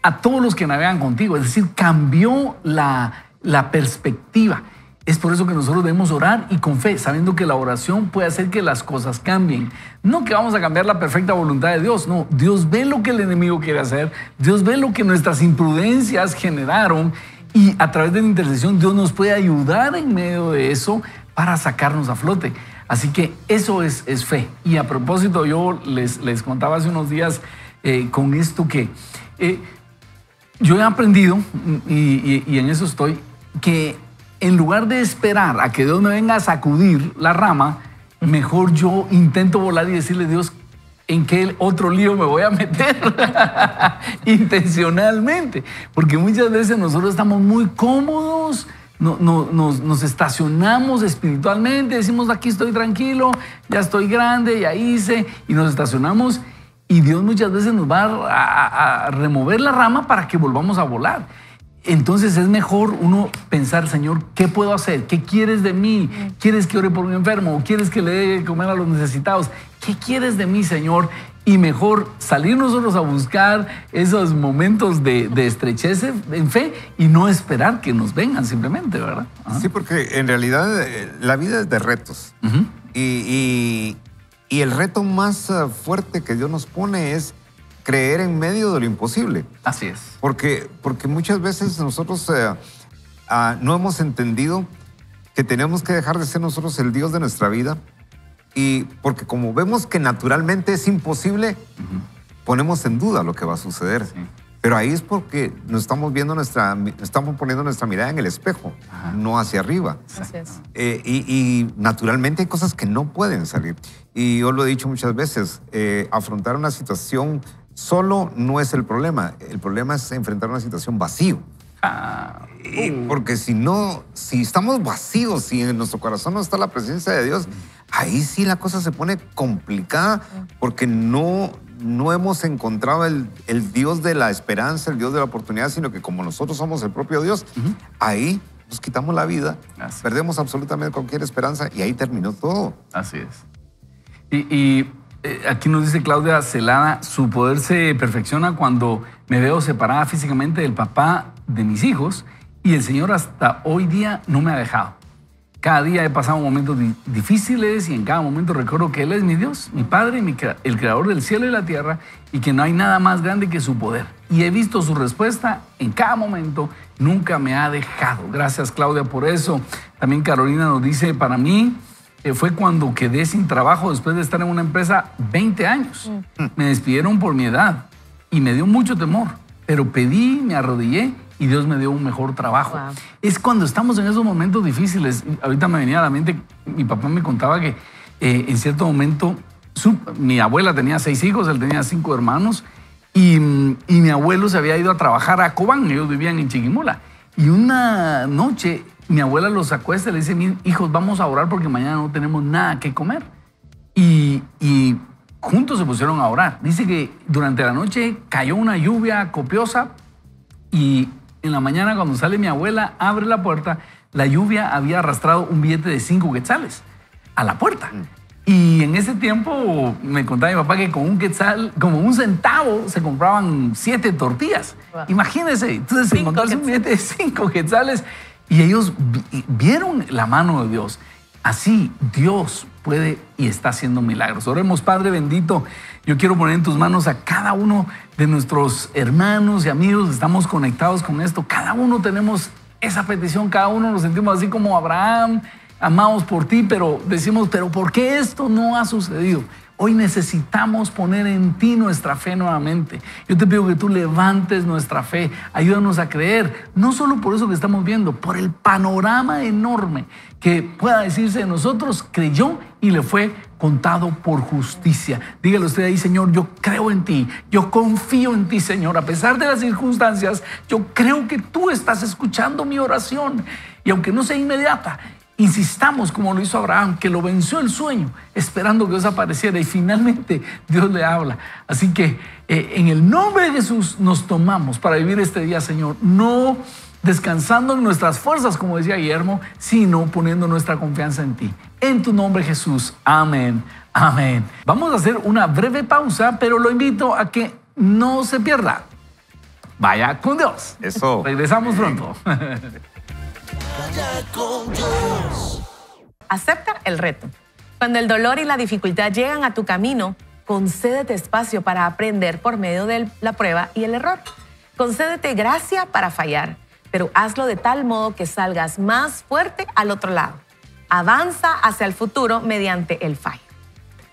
a todos los que navegan contigo. Es decir, cambió la perspectiva. Es por eso que nosotros debemos orar y con fe, sabiendo que la oración puede hacer que las cosas cambien. No que vamos a cambiar la perfecta voluntad de Dios, no. Dios ve lo que el enemigo quiere hacer, Dios ve lo que nuestras imprudencias generaron y a través de la intercesión Dios nos puede ayudar en medio de eso para sacarnos a flote. Así que eso es fe. Y a propósito, yo les contaba hace unos días con esto que yo he aprendido, y en eso estoy, que en lugar de esperar a que Dios me venga a sacudir la rama, mejor yo intento volar y decirle, Dios, ¿en qué otro lío me voy a meter? Intencionalmente. Porque muchas veces nosotros estamos muy cómodos, nos estacionamos espiritualmente, decimos, aquí estoy tranquilo, ya estoy grande, ya hice, y nos estacionamos, y Dios muchas veces nos va a remover la rama para que volvamos a volar. Entonces es mejor uno pensar, Señor, ¿qué puedo hacer? ¿Qué quieres de mí? ¿Quieres que ore por un enfermo? ¿Quieres que le dé de comer a los necesitados? ¿Qué quieres de mí, Señor? Y mejor salir nosotros a buscar esos momentos de estrechez en fe y no esperar que nos vengan simplemente, ¿verdad? Ajá. Sí, porque en realidad la vida es de retos. Y el reto más fuerte que Dios nos pone es creer en medio de lo imposible. Así es. Porque muchas veces nosotros no hemos entendido que tenemos que dejar de ser nosotros el Dios de nuestra vida. Y porque como vemos que naturalmente es imposible, ponemos en duda lo que va a suceder. Sí. Pero ahí es porque estamos poniendo nuestra mirada en el espejo, no hacia arriba. Así es. Y naturalmente hay cosas que no pueden salir. Y yo lo he dicho muchas veces, afrontar una situación solo no es el problema es enfrentar una situación vacío. Porque si estamos vacíos, si en nuestro corazón no está la presencia de Dios, ahí sí la cosa se pone complicada porque no hemos encontrado el Dios de la esperanza, el Dios de la oportunidad, sino que como nosotros somos el propio Dios, ahí nos quitamos la vida, perdemos absolutamente cualquier esperanza y ahí terminó todo. Así es. Y aquí nos dice Claudia Celada, su poder se perfecciona cuando me veo separada físicamente del papá de mis hijos Y el Señor hasta hoy día no me ha dejado. Cada día he pasado momentos difíciles y en cada momento recuerdo que Él es mi Dios, mi Padre, el Creador del cielo y la tierra, y que no hay nada más grande que su poder. Y he visto su respuesta en cada momento, nunca me ha dejado. Gracias, Claudia, por eso. También Carolina nos dice, para mí fue cuando quedé sin trabajo después de estar en una empresa 20 años. Me despidieron por mi edad y me dio mucho temor, pero pedí, me arrodillé y Dios me dio un mejor trabajo. Wow. Es cuando estamos en esos momentos difíciles. Ahorita me venía a la mente, mi papá me contaba que en cierto momento mi abuela tenía 6 hijos, él tenía 5 hermanos y mi abuelo se había ido a trabajar a Cobán, ellos vivían en Chiquimula. Y una noche mi abuela los acuesta y le dice, hijos, vamos a orar porque mañana no tenemos nada que comer. Y juntos se pusieron a orar. Dice que durante la noche cayó una lluvia copiosa y en la mañana cuando sale mi abuela, abre la puerta, la lluvia había arrastrado un billete de 5 quetzales a la puerta. Y en ese tiempo me contaba mi papá que con un quetzal, como un centavo, se compraban 7 tortillas. Wow. Imagínense, entonces se encontró un billete de 5 quetzales y ellos vieron la mano de Dios. Así Dios puede y está haciendo milagros. Oremos, Padre bendito. Yo quiero poner en tus manos a cada uno de nuestros hermanos y amigos. Estamos conectados con esto. Cada uno tenemos esa petición. Cada uno nos sentimos así como Abraham. Amamos por ti, pero decimos, ¿pero por qué esto no ha sucedido? Hoy necesitamos poner en ti nuestra fe nuevamente. Yo te pido que tú levantes nuestra fe. Ayúdanos a creer, no solo por eso que estamos viendo, por el panorama enorme que pueda decirse de nosotros, creyó y le fue contado por justicia. Dígale usted ahí, Señor, yo creo en ti, yo confío en ti, Señor. A pesar de las circunstancias, yo creo que tú estás escuchando mi oración. Y aunque no sea inmediata, insistamos como lo hizo Abraham, que lo venció el sueño, esperando que Dios apareciera y finalmente Dios le habla. Así que en el nombre de Jesús nos tomamos para vivir este día, Señor, no descansando en nuestras fuerzas, como decía Guillermo, sino poniendo nuestra confianza en ti. En tu nombre, Jesús. Amén. Amén. Vamos a hacer una breve pausa, pero lo invito a que no se pierda. Vaya con Dios. Eso. Regresamos pronto. Vaya con Dios. Acepta el reto. Cuando el dolor y la dificultad llegan a tu camino, concédete espacio para aprender por medio de la prueba y el error. Concédete gracia para fallar, pero hazlo de tal modo que salgas más fuerte al otro lado. Avanza hacia el futuro mediante el fallo.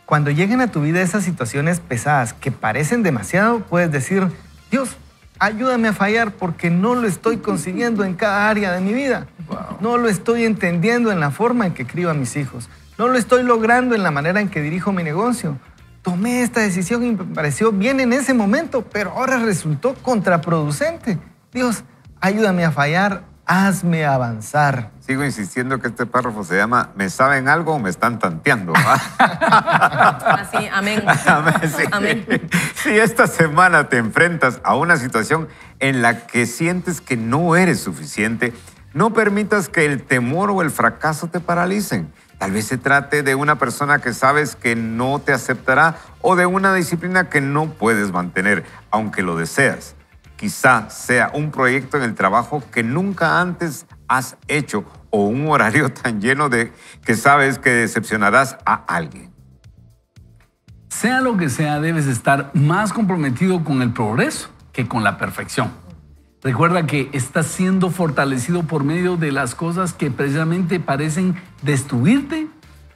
Cuando lleguen a tu vida esas situaciones pesadas que parecen demasiado, puedes decir, Dios, ayúdame a fallar porque no lo estoy consiguiendo en cada área de mi vida. No lo estoy entendiendo en la forma en que crío a mis hijos. No lo estoy logrando en la manera en que dirijo mi negocio. Tomé esta decisión y me pareció bien en ese momento, pero ahora resultó contraproducente. Dios, ayúdame a fallar, hazme avanzar. Sigo insistiendo que este párrafo se llama ¿me saben algo o me están tanteando? Así, amén. Amén, sí. Amén. Si esta semana te enfrentas a una situación en la que sientes que no eres suficiente, no permitas que el temor o el fracaso te paralicen. Tal vez se trate de una persona que sabes que no te aceptará o de una disciplina que no puedes mantener, aunque lo deseas. Quizá sea un proyecto en el trabajo que nunca antes has hecho o un horario tan lleno de que sabes que decepcionarás a alguien. Sea lo que sea, debes estar más comprometido con el progreso que con la perfección. Recuerda que estás siendo fortalecido por medio de las cosas que precisamente parecen destruirte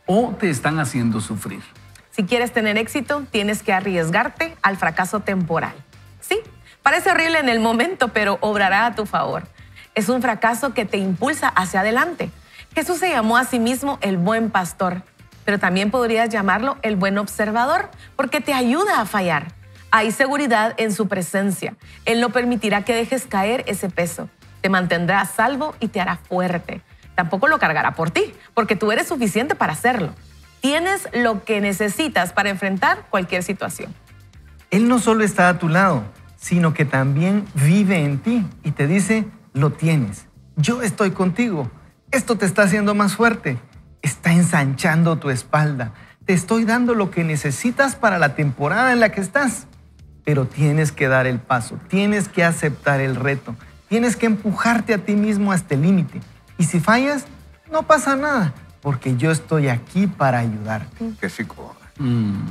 o te están haciendo sufrir. Si quieres tener éxito, tienes que arriesgarte al fracaso temporal. Sí, parece horrible en el momento, pero obrará a tu favor. Es un fracaso que te impulsa hacia adelante. Jesús se llamó a sí mismo el buen pastor, pero también podrías llamarlo el buen observador, porque te ayuda a fallar. Hay seguridad en su presencia. Él no permitirá que dejes caer ese peso. Te mantendrá a salvo y te hará fuerte. Tampoco lo cargará por ti, porque tú eres suficiente para hacerlo. Tienes lo que necesitas para enfrentar cualquier situación. Él no solo está a tu lado, sino que también vive en ti y te dice, lo tienes. Yo estoy contigo. Esto te está haciendo más fuerte. Está ensanchando tu espalda. Te estoy dando lo que necesitas para la temporada en la que estás. Pero tienes que dar el paso, tienes que aceptar el reto, Tienes que empujarte a ti mismo hasta el límite. Y si fallas, no pasa nada, porque yo estoy aquí para ayudarte. Qué rico.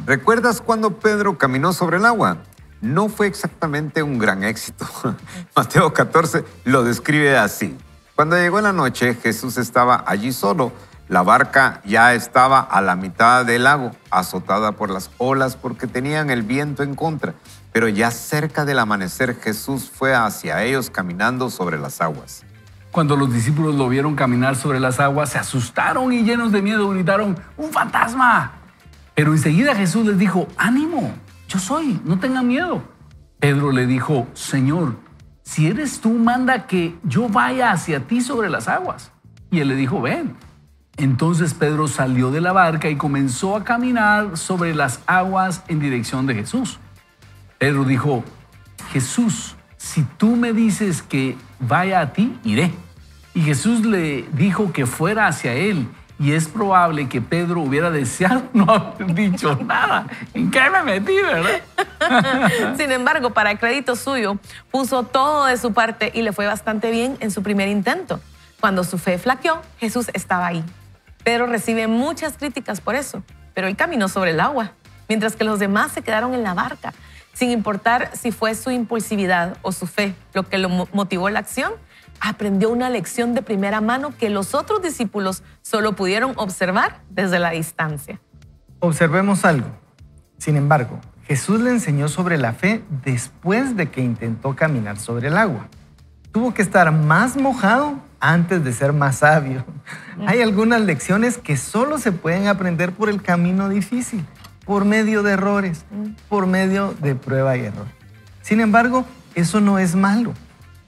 ¿Recuerdas cuando Pedro caminó sobre el agua? No fue exactamente un gran éxito. Mateo 14 lo describe así. Cuando llegó la noche, Jesús estaba allí solo. La barca ya estaba a la mitad del lago, azotada por las olas porque tenían el viento en contra. Pero ya cerca del amanecer, Jesús fue hacia ellos caminando sobre las aguas. Cuando los discípulos lo vieron caminar sobre las aguas, se asustaron y llenos de miedo gritaron, ¡un fantasma! Pero enseguida Jesús les dijo, ánimo, yo soy, no tengan miedo. Pedro le dijo, Señor, si eres tú, manda que yo vaya hacia ti sobre las aguas. Y él le dijo, ven. Entonces Pedro salió de la barca y comenzó a caminar sobre las aguas en dirección de Jesús. Pedro dijo, Jesús, si tú me dices que vaya a ti, iré. Y Jesús le dijo que fuera hacia él. Y es probable que Pedro hubiera deseado no haber dicho nada. ¿En qué me metí, verdad? Sin embargo, para crédito suyo, puso todo de su parte y le fue bastante bien en su primer intento. Cuando su fe flaqueó, Jesús estaba ahí. Pedro recibe muchas críticas por eso, pero él caminó sobre el agua, mientras que los demás se quedaron en la barca. Sin importar si fue su impulsividad o su fe lo que lo motivó la acción, aprendió una lección de primera mano que los otros discípulos solo pudieron observar desde la distancia. Observemos algo. Sin embargo, Jesús le enseñó sobre la fe después de que intentó caminar sobre el agua. Tuvo que estar más mojado antes de ser más sabio. Hay algunas lecciones que solo se pueden aprender por el camino difícil, por medio de errores, por medio de prueba y error. Sin embargo, eso no es malo.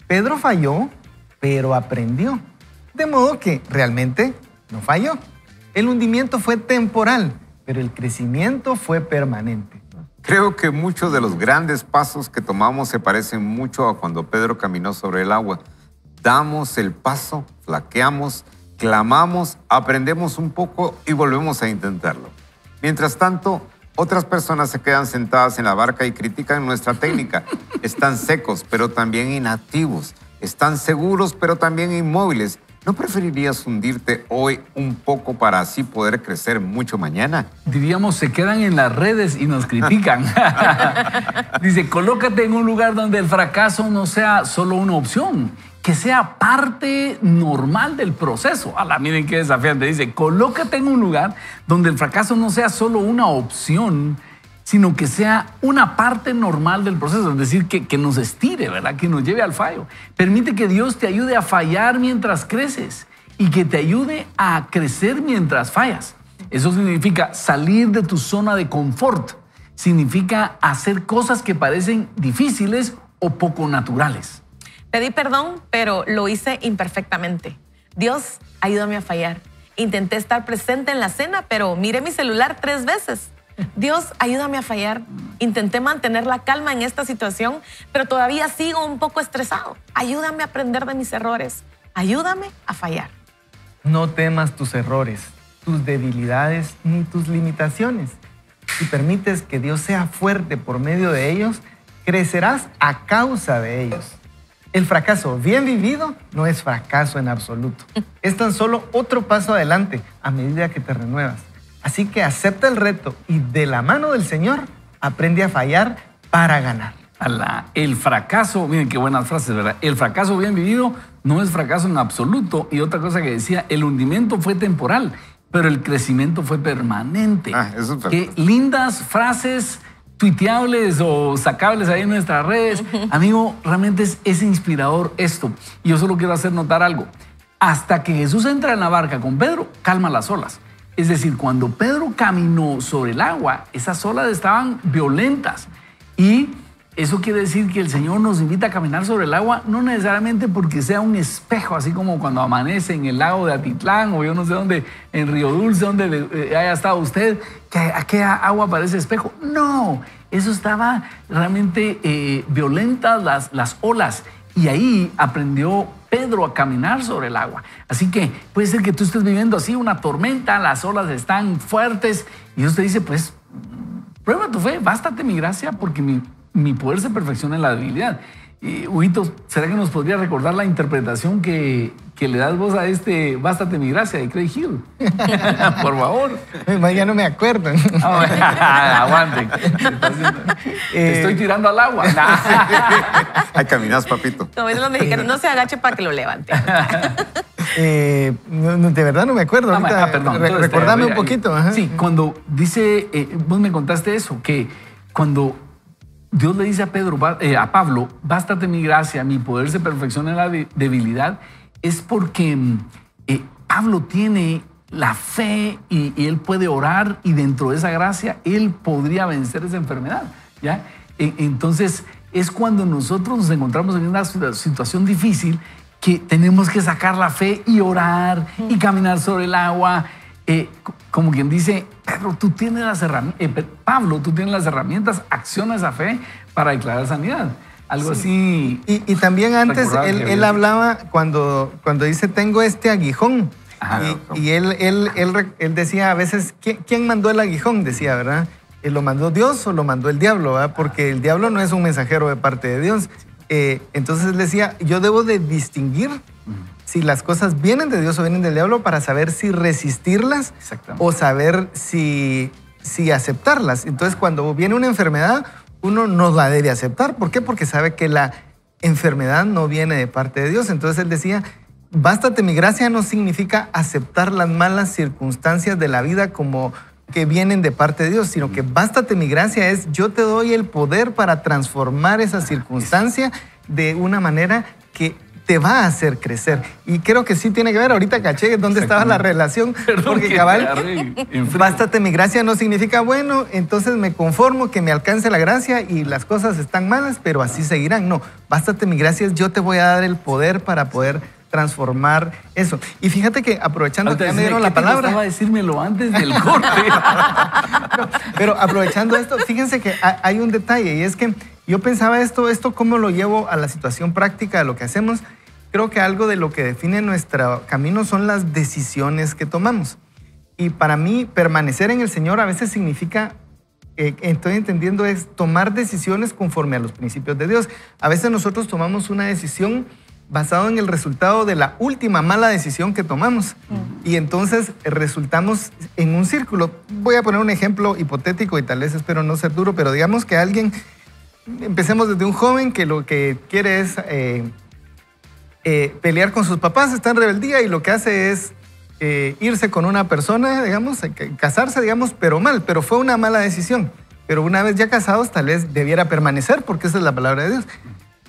Pedro falló, pero aprendió. De modo que realmente no falló. El hundimiento fue temporal, pero el crecimiento fue permanente. Creo que muchos de los grandes pasos que tomamos se parecen mucho a cuando Pedro caminó sobre el agua. Damos el paso, flaqueamos, clamamos, aprendemos un poco y volvemos a intentarlo. Mientras tanto, otras personas se quedan sentadas en la barca y critican nuestra técnica. Están secos, pero también inactivos. Están seguros, pero también inmóviles. ¿No preferirías hundirte hoy un poco para así poder crecer mucho mañana? Diríamos, se quedan en las redes y nos critican. Dice, colócate en un lugar donde el fracaso no sea solo una opción, que sea parte normal del proceso. Miren qué desafiante. Dice, colócate en un lugar donde el fracaso no sea solo una opción, sino que sea una parte normal del proceso, es decir, que nos estire, ¿verdad? Que nos lleve al fallo. Permite que Dios te ayude a fallar mientras creces y que te ayude a crecer mientras fallas. Eso significa salir de tu zona de confort, significa hacer cosas que parecen difíciles o poco naturales. Pedí perdón, pero lo hice imperfectamente. Dios, ayúdame a fallar. Intenté estar presente en la cena, pero miré mi celular 3 veces. Dios, ayúdame a fallar. Intenté mantener la calma en esta situación, pero todavía sigo un poco estresado. Ayúdame a aprender de mis errores. Ayúdame a fallar. No temas tus errores, tus debilidades ni tus limitaciones. Si permites que Dios sea fuerte por medio de ellos, crecerás a causa de ellos. El fracaso bien vivido no es fracaso en absoluto. Es tan solo otro paso adelante a medida que te renuevas. Así que acepta el reto y de la mano del Señor aprende a fallar para ganar. El fracaso, miren qué buenas frases, ¿verdad? El fracaso bien vivido no es fracaso en absoluto. Y otra cosa que decía, el hundimiento fue temporal, pero el crecimiento fue permanente. Eso es qué lindas frases tuiteables o sacables ahí en nuestras redes. Amigo, realmente es inspirador esto. Y yo solo quiero hacer notar algo. Hasta que Jesús entra en la barca con Pedro, calma las olas. Es decir, cuando Pedro caminó sobre el agua, esas olas estaban violentas. Y eso quiere decir que el Señor nos invita a caminar sobre el agua, no necesariamente porque sea un espejo, así como cuando amanece en el lago de Atitlán o yo no sé dónde, en Río Dulce, donde haya estado usted, que aquella agua parece espejo. No, eso estaba realmente violentas las olas. Y ahí aprendió Pedro a caminar sobre el agua. Así que puede ser que tú estés viviendo así una tormenta, las olas están fuertes y Dios te dice, pues, prueba tu fe, bástate mi gracia porque mi poder se perfecciona en la debilidad. Y, Huguito, ¿será que nos podría recordar la interpretación que le das vos a este Bástate mi gracia de Craig Hill? Por favor. Ya no me acuerdo. Aguante. Te estoy tirando al agua. Ahí caminas, papito. Como dicen los mexicanos, no se agache para que lo levante. De verdad no me acuerdo. Ahorita, perdón. Entonces, recordame un poquito. Ajá. Sí, cuando dice, vos me contaste eso, que cuando Dios le dice a Pablo, bástate mi gracia, mi poder se perfecciona en la debilidad, es porque Pablo tiene la fe y él puede orar y dentro de esa gracia él podría vencer esa enfermedad, ¿ya? Entonces es cuando nosotros nos encontramos en una situación difícil que tenemos que sacar la fe y orar y caminar sobre el agua. Como quien dice, Pedro, tú tienes las herramientas, Pablo, tú tienes las herramientas, acciona esa fe para declarar sanidad. Algo así. Y también antes él hablaba cuando dice, tengo este aguijón. Ajá, y él decía a veces, ¿quién mandó el aguijón? Decía, ¿verdad? ¿Lo mandó Dios o lo mandó el diablo? ¿Verdad? Porque el diablo no es un mensajero de parte de Dios. Entonces él decía, yo debo de distinguir si las cosas vienen de Dios o vienen del diablo para saber si resistirlas o saber si aceptarlas. Entonces, cuando viene una enfermedad, uno no la debe aceptar. ¿Por qué? Porque sabe que la enfermedad no viene de parte de Dios. Entonces, él decía, bástate mi gracia no significa aceptar las malas circunstancias de la vida como que vienen de parte de Dios, sino que bástate mi gracia es yo te doy el poder para transformar esa circunstancia de una manera que te va a hacer crecer. Y creo que sí tiene que ver, ahorita caché dónde estaba la relación, porque cabal, bástate mi gracia no significa, bueno, entonces me conformo que me alcance la gracia y las cosas están malas, pero así seguirán. No, bástate mi gracia es yo te voy a dar el poder para poder transformar eso. Y fíjate que aprovechando que ya me dieron la palabra... Estaba a decírmelo antes del corte. No, pero aprovechando esto, fíjense que hay un detalle y es que yo pensaba esto cómo lo llevo a la situación práctica de lo que hacemos. Creo que algo de lo que define nuestro camino son las decisiones que tomamos. Y para mí, permanecer en el Señor a veces significa, estoy entendiendo, es tomar decisiones conforme a los principios de Dios. A veces nosotros tomamos una decisión basado en el resultado de la última mala decisión que tomamos. Y entonces resultamos en un círculo. Voy a poner un ejemplo hipotético y tal vez espero no ser duro, pero digamos que alguien, empecemos desde un joven que lo que quiere es pelear con sus papás, está en rebeldía y lo que hace es irse con una persona, digamos, casarse, digamos, pero mal, pero fue una mala decisión. Pero una vez ya casados, tal vez debiera permanecer porque esa es la palabra de Dios.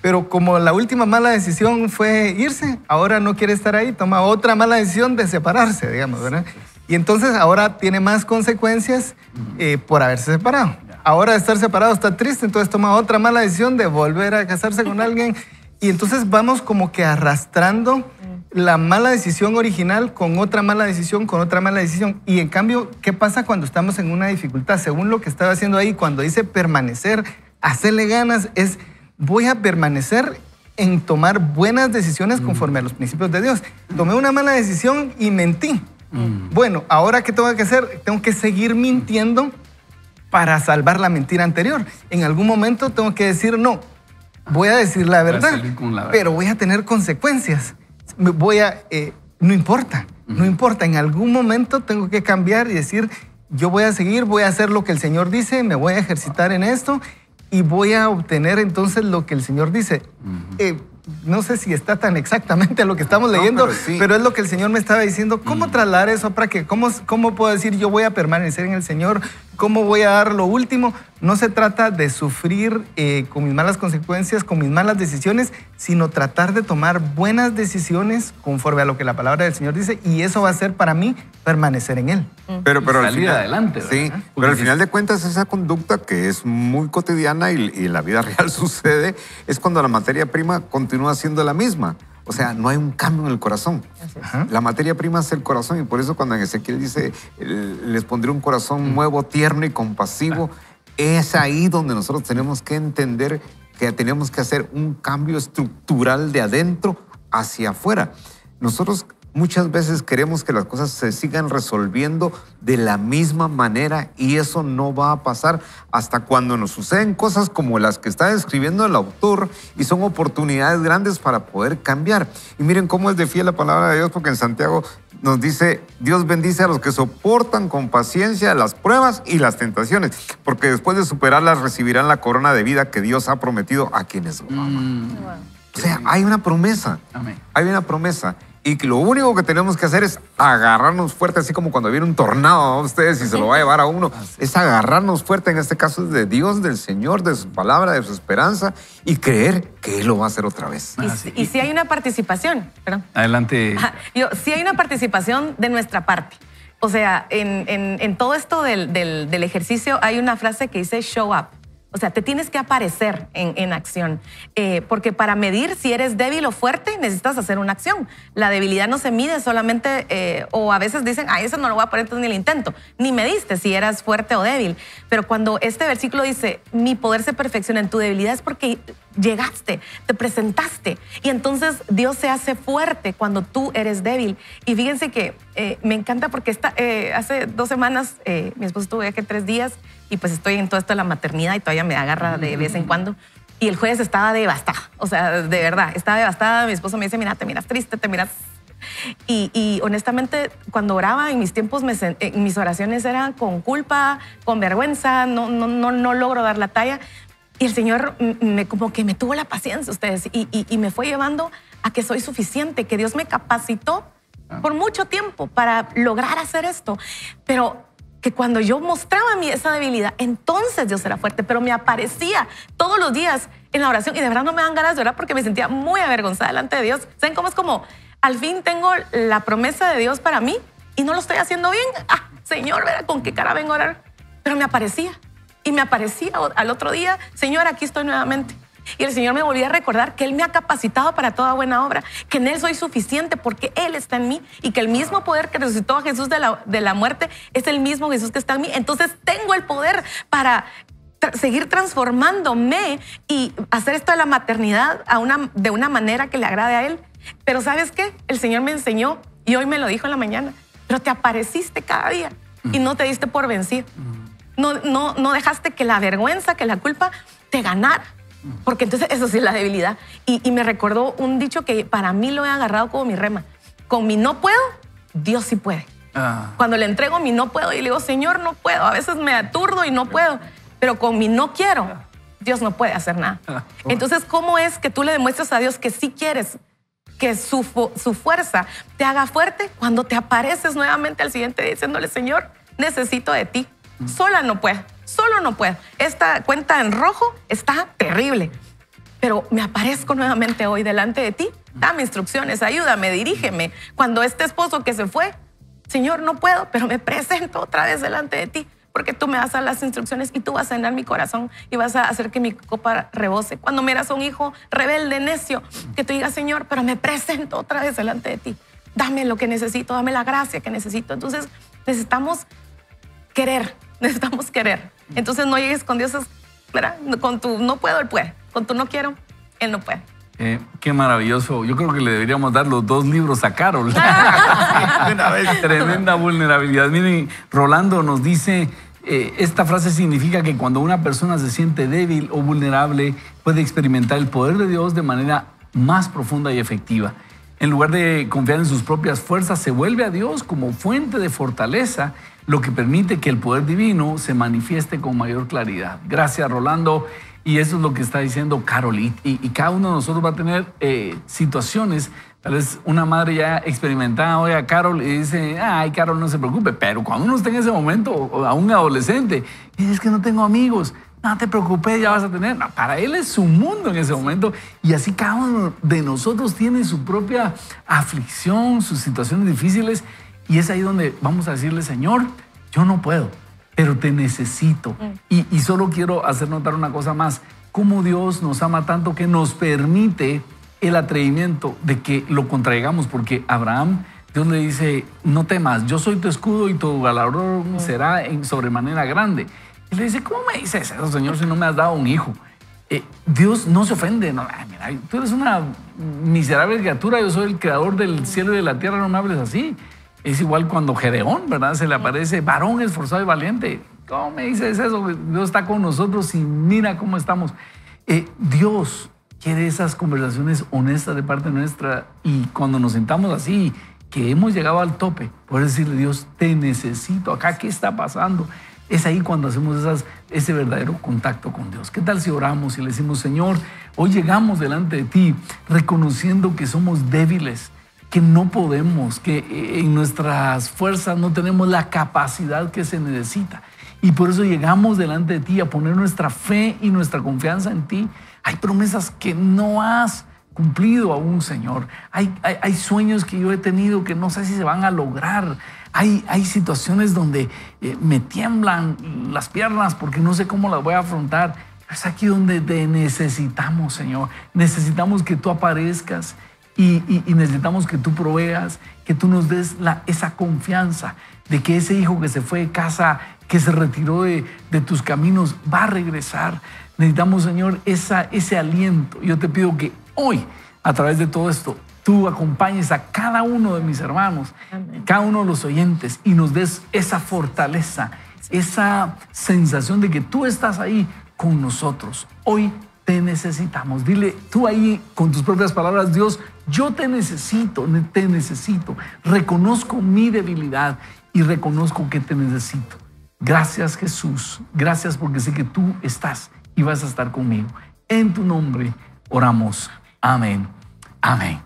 Pero como la última mala decisión fue irse, ahora no quiere estar ahí, toma otra mala decisión de separarse, digamos, ¿verdad? Y entonces ahora tiene más consecuencias por haberse separado. Ahora de estar separado está triste, entonces toma otra mala decisión de volver a casarse con alguien. Y entonces vamos como que arrastrando la mala decisión original con otra mala decisión, con otra mala decisión. Y en cambio, ¿qué pasa cuando estamos en una dificultad? Según lo que estaba haciendo ahí, cuando dice permanecer, hacerle ganas, es... voy a permanecer en tomar buenas decisiones conforme a los principios de Dios. Tomé una mala decisión y mentí. Bueno, ¿ahora qué tengo que hacer? Tengo que seguir mintiendo para salvar la mentira anterior. En algún momento tengo que decir, no, voy a decir la verdad, pero voy a tener consecuencias. No importa, no importa. En algún momento tengo que cambiar y decir, yo voy a seguir, voy a hacer lo que el Señor dice, me voy a ejercitar en esto y voy a obtener entonces lo que el Señor dice. No sé si está tan exactamente lo que estamos leyendo, pero es lo que el Señor me estaba diciendo. ¿Cómo trasladar eso para que? ¿Cómo puedo decir yo voy a permanecer en el Señor? ¿Cómo voy a dar lo último? No se trata de sufrir con mis malas consecuencias, con mis malas decisiones, sino tratar de tomar buenas decisiones conforme a lo que la palabra del Señor dice, y eso va a ser para mí permanecer en Él. Pero al salir final, adelante, sí, pero al final de cuentas esa conducta que es muy cotidiana y en la vida real sucede, es cuando la materia prima continúa siendo la misma. O sea, no hay un cambio en el corazón. La materia prima es el corazón y por eso cuando en Ezequiel dice, les pondré un corazón nuevo, tierno y compasivo, es ahí donde nosotros tenemos que entender que tenemos que hacer un cambio estructural de adentro hacia afuera. Nosotros Muchas veces queremos que las cosas se sigan resolviendo de la misma manera y eso no va a pasar hasta cuando nos suceden cosas como las que está describiendo el autor y son oportunidades grandes para poder cambiar. Y miren cómo es de fiel la palabra de Dios, porque en Santiago nos dice, Dios bendice a los que soportan con paciencia las pruebas y las tentaciones, porque después de superarlas recibirán la corona de vida que Dios ha prometido a quienes lo aman. O sea, hay una promesa. Amén. Hay una promesa. Y que lo único que tenemos que hacer es agarrarnos fuerte, así como cuando viene un tornado a ustedes y se lo va a llevar a uno. Es agarrarnos fuerte, en este caso es de Dios, del Señor, de su palabra, de su esperanza y creer que Él lo va a hacer otra vez. Y si hay una participación, perdón. Adelante. Sí hay una participación de nuestra parte. O sea, en todo esto del ejercicio hay una frase que dice show up. O sea, te tienes que aparecer en acción, porque para medir si eres débil o fuerte necesitas hacer una acción. La debilidad no se mide solamente, o a veces dicen, eso no lo voy a poner, entonces ni el intento. Ni mediste si eras fuerte o débil. Pero cuando este versículo dice, mi poder se perfecciona en tu debilidad, es porque llegaste, te presentaste. Y entonces Dios se hace fuerte cuando tú eres débil. Y fíjense que me encanta porque hace 2 semanas mi esposo estuvo viaje 3 días y pues estoy en todo esto de la maternidad y todavía me agarra de vez en cuando. Y el jueves estaba devastada, o sea, de verdad, estaba devastada. Mi esposo me dice, mira, te miras triste, te miras... Y honestamente, cuando oraba en mis tiempos, mis oraciones eran con culpa, con vergüenza, no logro dar la talla. Y el Señor como que me tuvo la paciencia, ustedes, y me fue llevando a que soy suficiente, que Dios me capacitó por mucho tiempo para lograr hacer esto. Pero que cuando yo mostraba esa debilidad, entonces Dios era fuerte, pero me aparecía todos los días en la oración y de verdad no me dan ganas de orar porque me sentía muy avergonzada delante de Dios. ¿Saben cómo es como, al fin tengo la promesa de Dios para mí y no lo estoy haciendo bien? Señor, ¿verdad? ¿Con qué cara vengo a orar? Pero me aparecía. Y me aparecía al otro día, Señor, aquí estoy nuevamente. Y el Señor me volvía a recordar que Él me ha capacitado para toda buena obra, que en Él soy suficiente porque Él está en mí y que el mismo poder que resucitó a Jesús de la muerte es el mismo Jesús que está en mí. Entonces tengo el poder para seguir transformándome y hacer esto de la maternidad de una manera que le agrade a Él. Pero ¿sabes qué? El Señor me enseñó y hoy me lo dijo en la mañana, pero te apareciste cada día y no te diste por vencido. No dejaste que la vergüenza, que la culpa te ganara. Porque entonces eso sí es la debilidad. Y me recordó un dicho que para mí lo he agarrado como mi rema. Con mi no puedo, Dios sí puede. Cuando le entrego mi no puedo y le digo, Señor, no puedo. A veces me aturdo y no puedo. Pero con mi no quiero, Dios no puede hacer nada. Entonces, ¿cómo es que tú le demuestras a Dios que sí quieres que su fuerza te haga fuerte cuando te apareces nuevamente al siguiente día diciéndole, Señor, necesito de ti. Sola no puedo, solo no puedo. Esta cuenta en rojo está terrible, pero me aparezco nuevamente hoy delante de ti. Dame instrucciones, ayúdame, dirígeme. Cuando este esposo que se fue, Señor, no puedo, pero me presento otra vez delante de ti, porque tú me vas a dar las instrucciones y tú vas a llenar mi corazón y vas a hacer que mi copa rebose. Cuando miras a un hijo rebelde, necio, que tú digas, Señor, pero me presento otra vez delante de ti. Dame lo que necesito, dame la gracia que necesito. Entonces necesitamos querer. Entonces no llegues con Dios, ¿verdad? Con tu no puedo, Él puede. Con tu no quiero, Él no puede. Qué maravilloso. Yo creo que le deberíamos dar los 2 libros a Carol. Una vez. Tremenda vulnerabilidad. Miren, Rolando nos dice, esta frase significa que cuando una persona se siente débil o vulnerable, puede experimentar el poder de Dios de manera más profunda y efectiva. En lugar de confiar en sus propias fuerzas, se vuelve a Dios como fuente de fortaleza, lo que permite que el poder divino se manifieste con mayor claridad. Gracias, Rolando. Y eso es lo que está diciendo Carol. Y cada uno de nosotros va a tener situaciones. Tal vez una madre ya experimentada oye a Carol y dice, ay, Carol, no se preocupe. Pero cuando uno está en ese momento, o a un adolescente, y es que no tengo amigos, no te preocupes, ya vas a tener. No, para él es su mundo en ese momento. Y así cada uno de nosotros tiene su propia aflicción, sus situaciones difíciles. Y es ahí donde vamos a decirle, Señor, yo no puedo, pero te necesito. Y solo quiero hacer notar una cosa más. Cómo Dios nos ama tanto que nos permite el atrevimiento de que lo contraigamos. Porque Abraham, Dios le dice, no temas, yo soy tu escudo y tu galardón será en sobremanera grande. Y le dice, ¿cómo me dices eso, Señor, si no me has dado un hijo? Dios no se ofende. No, ay, mira, tú eres una miserable criatura, yo soy el creador del cielo y de la tierra, no me hables así. Es igual cuando Gedeón, ¿verdad? Se le aparece varón esforzado y valiente. ¿Cómo me dices eso? Dios está con nosotros y mira cómo estamos. Dios quiere esas conversaciones honestas de parte nuestra, y cuando nos sentamos así, que hemos llegado al tope, poder decirle: Dios, te necesito acá, ¿qué está pasando? Es ahí cuando hacemos ese verdadero contacto con Dios. ¿Qué tal si oramos y le decimos: Señor, hoy llegamos delante de ti reconociendo que somos débiles, que no podemos, que en nuestras fuerzas no tenemos la capacidad que se necesita? Y por eso llegamos delante de ti a poner nuestra fe y nuestra confianza en ti. Hay promesas que no has cumplido aún, Señor. Hay sueños que yo he tenido que no sé si se van a lograr. Hay situaciones donde me tiemblan las piernas porque no sé cómo las voy a afrontar. Es aquí donde te necesitamos, Señor. Necesitamos que tú aparezcas y necesitamos que tú proveas, que tú nos des esa confianza de que ese hijo que se fue de casa, que se retiró de tus caminos, va a regresar. Necesitamos, Señor, ese aliento. Yo te pido que hoy, a través de todo esto, tú acompañes a cada uno de mis hermanos, amén, cada uno de los oyentes, y nos des esa fortaleza, esa sensación de que tú estás ahí con nosotros. Hoy te necesitamos. Dile tú ahí con tus propias palabras: Dios, yo te necesito. Reconozco mi debilidad y reconozco que te necesito. Gracias, Jesús. Gracias porque sé que tú estás y vas a estar conmigo. En tu nombre oramos. Amén. Amén.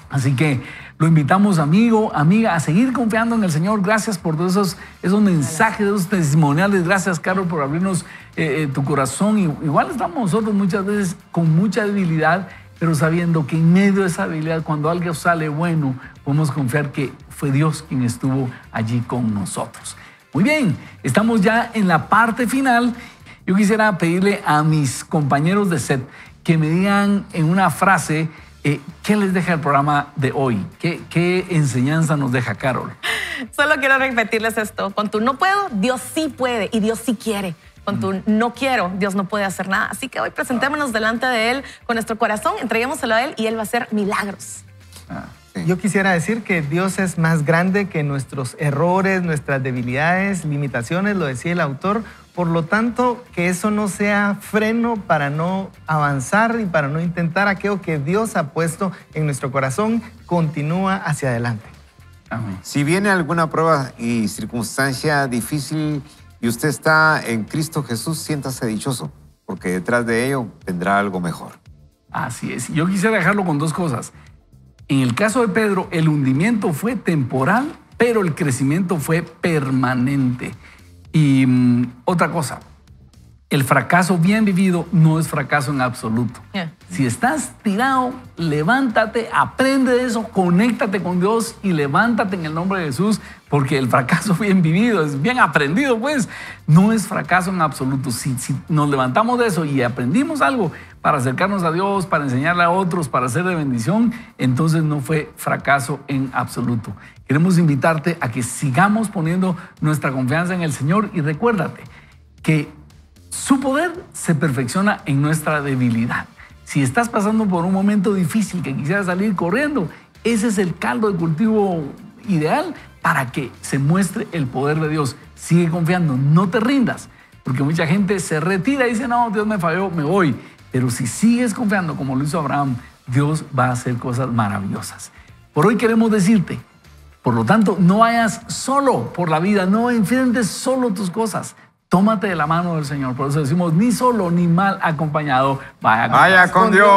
Así que lo invitamos, amigo, amiga, a seguir confiando en el Señor. Gracias por todos esos mensajes, esos testimoniales. Gracias, Carol, por abrirnos tu corazón. Igual estamos nosotros muchas veces con mucha debilidad, pero sabiendo que en medio de esa debilidad, cuando algo sale bueno, podemos confiar que fue Dios quien estuvo allí con nosotros. Muy bien, estamos ya en la parte final. Yo quisiera pedirle a mis compañeros de set que me digan en una frase qué les deja el programa de hoy, qué enseñanza nos deja Carol. Solo quiero repetirles esto: con tu no puedo, Dios sí puede y Dios sí quiere. Con tu no quiero, Dios no puede hacer nada. Así que hoy presentémonos delante de Él con nuestro corazón, entreguémoselo a Él y Él va a hacer milagros. Yo quisiera decir que Dios es más grande que nuestros errores, nuestras debilidades, limitaciones, lo decía el autor. Por lo tanto, que eso no sea freno para no avanzar y para no intentar aquello que Dios ha puesto en nuestro corazón. Continúa hacia adelante. Amén. Si viene alguna prueba y circunstancia difícil y usted está en Cristo Jesús, siéntase dichoso, porque detrás de ello vendrá algo mejor. Así es. Yo quisiera dejarlo con dos cosas. En el caso de Pedro, el hundimiento fue temporal, pero el crecimiento fue permanente. Y otra cosa, el fracaso bien vivido no es fracaso en absoluto. Si estás tirado, levántate, aprende de eso, conéctate con Dios y levántate en el nombre de Jesús, porque el fracaso bien vivido es bien aprendido, pues no es fracaso en absoluto. Si nos levantamos de eso y aprendimos algo para acercarnos a Dios, para enseñarle a otros, para ser de bendición, entonces no fue fracaso en absoluto. Queremos invitarte a que sigamos poniendo nuestra confianza en el Señor y recuérdate que su poder se perfecciona en nuestra debilidad. Si estás pasando por un momento difícil que quisieras salir corriendo, ese es el caldo de cultivo ideal para que se muestre el poder de Dios. Sigue confiando, no te rindas, porque mucha gente se retira y dice: no, Dios me falló, me voy. Pero si sigues confiando como lo hizo Abraham, Dios va a hacer cosas maravillosas. Por hoy queremos decirte, por lo tanto, no vayas solo por la vida, no enfrentes solo tus cosas. Tómate de la mano del Señor. Por eso decimos: ni solo ni mal acompañado. Vaya con Dios.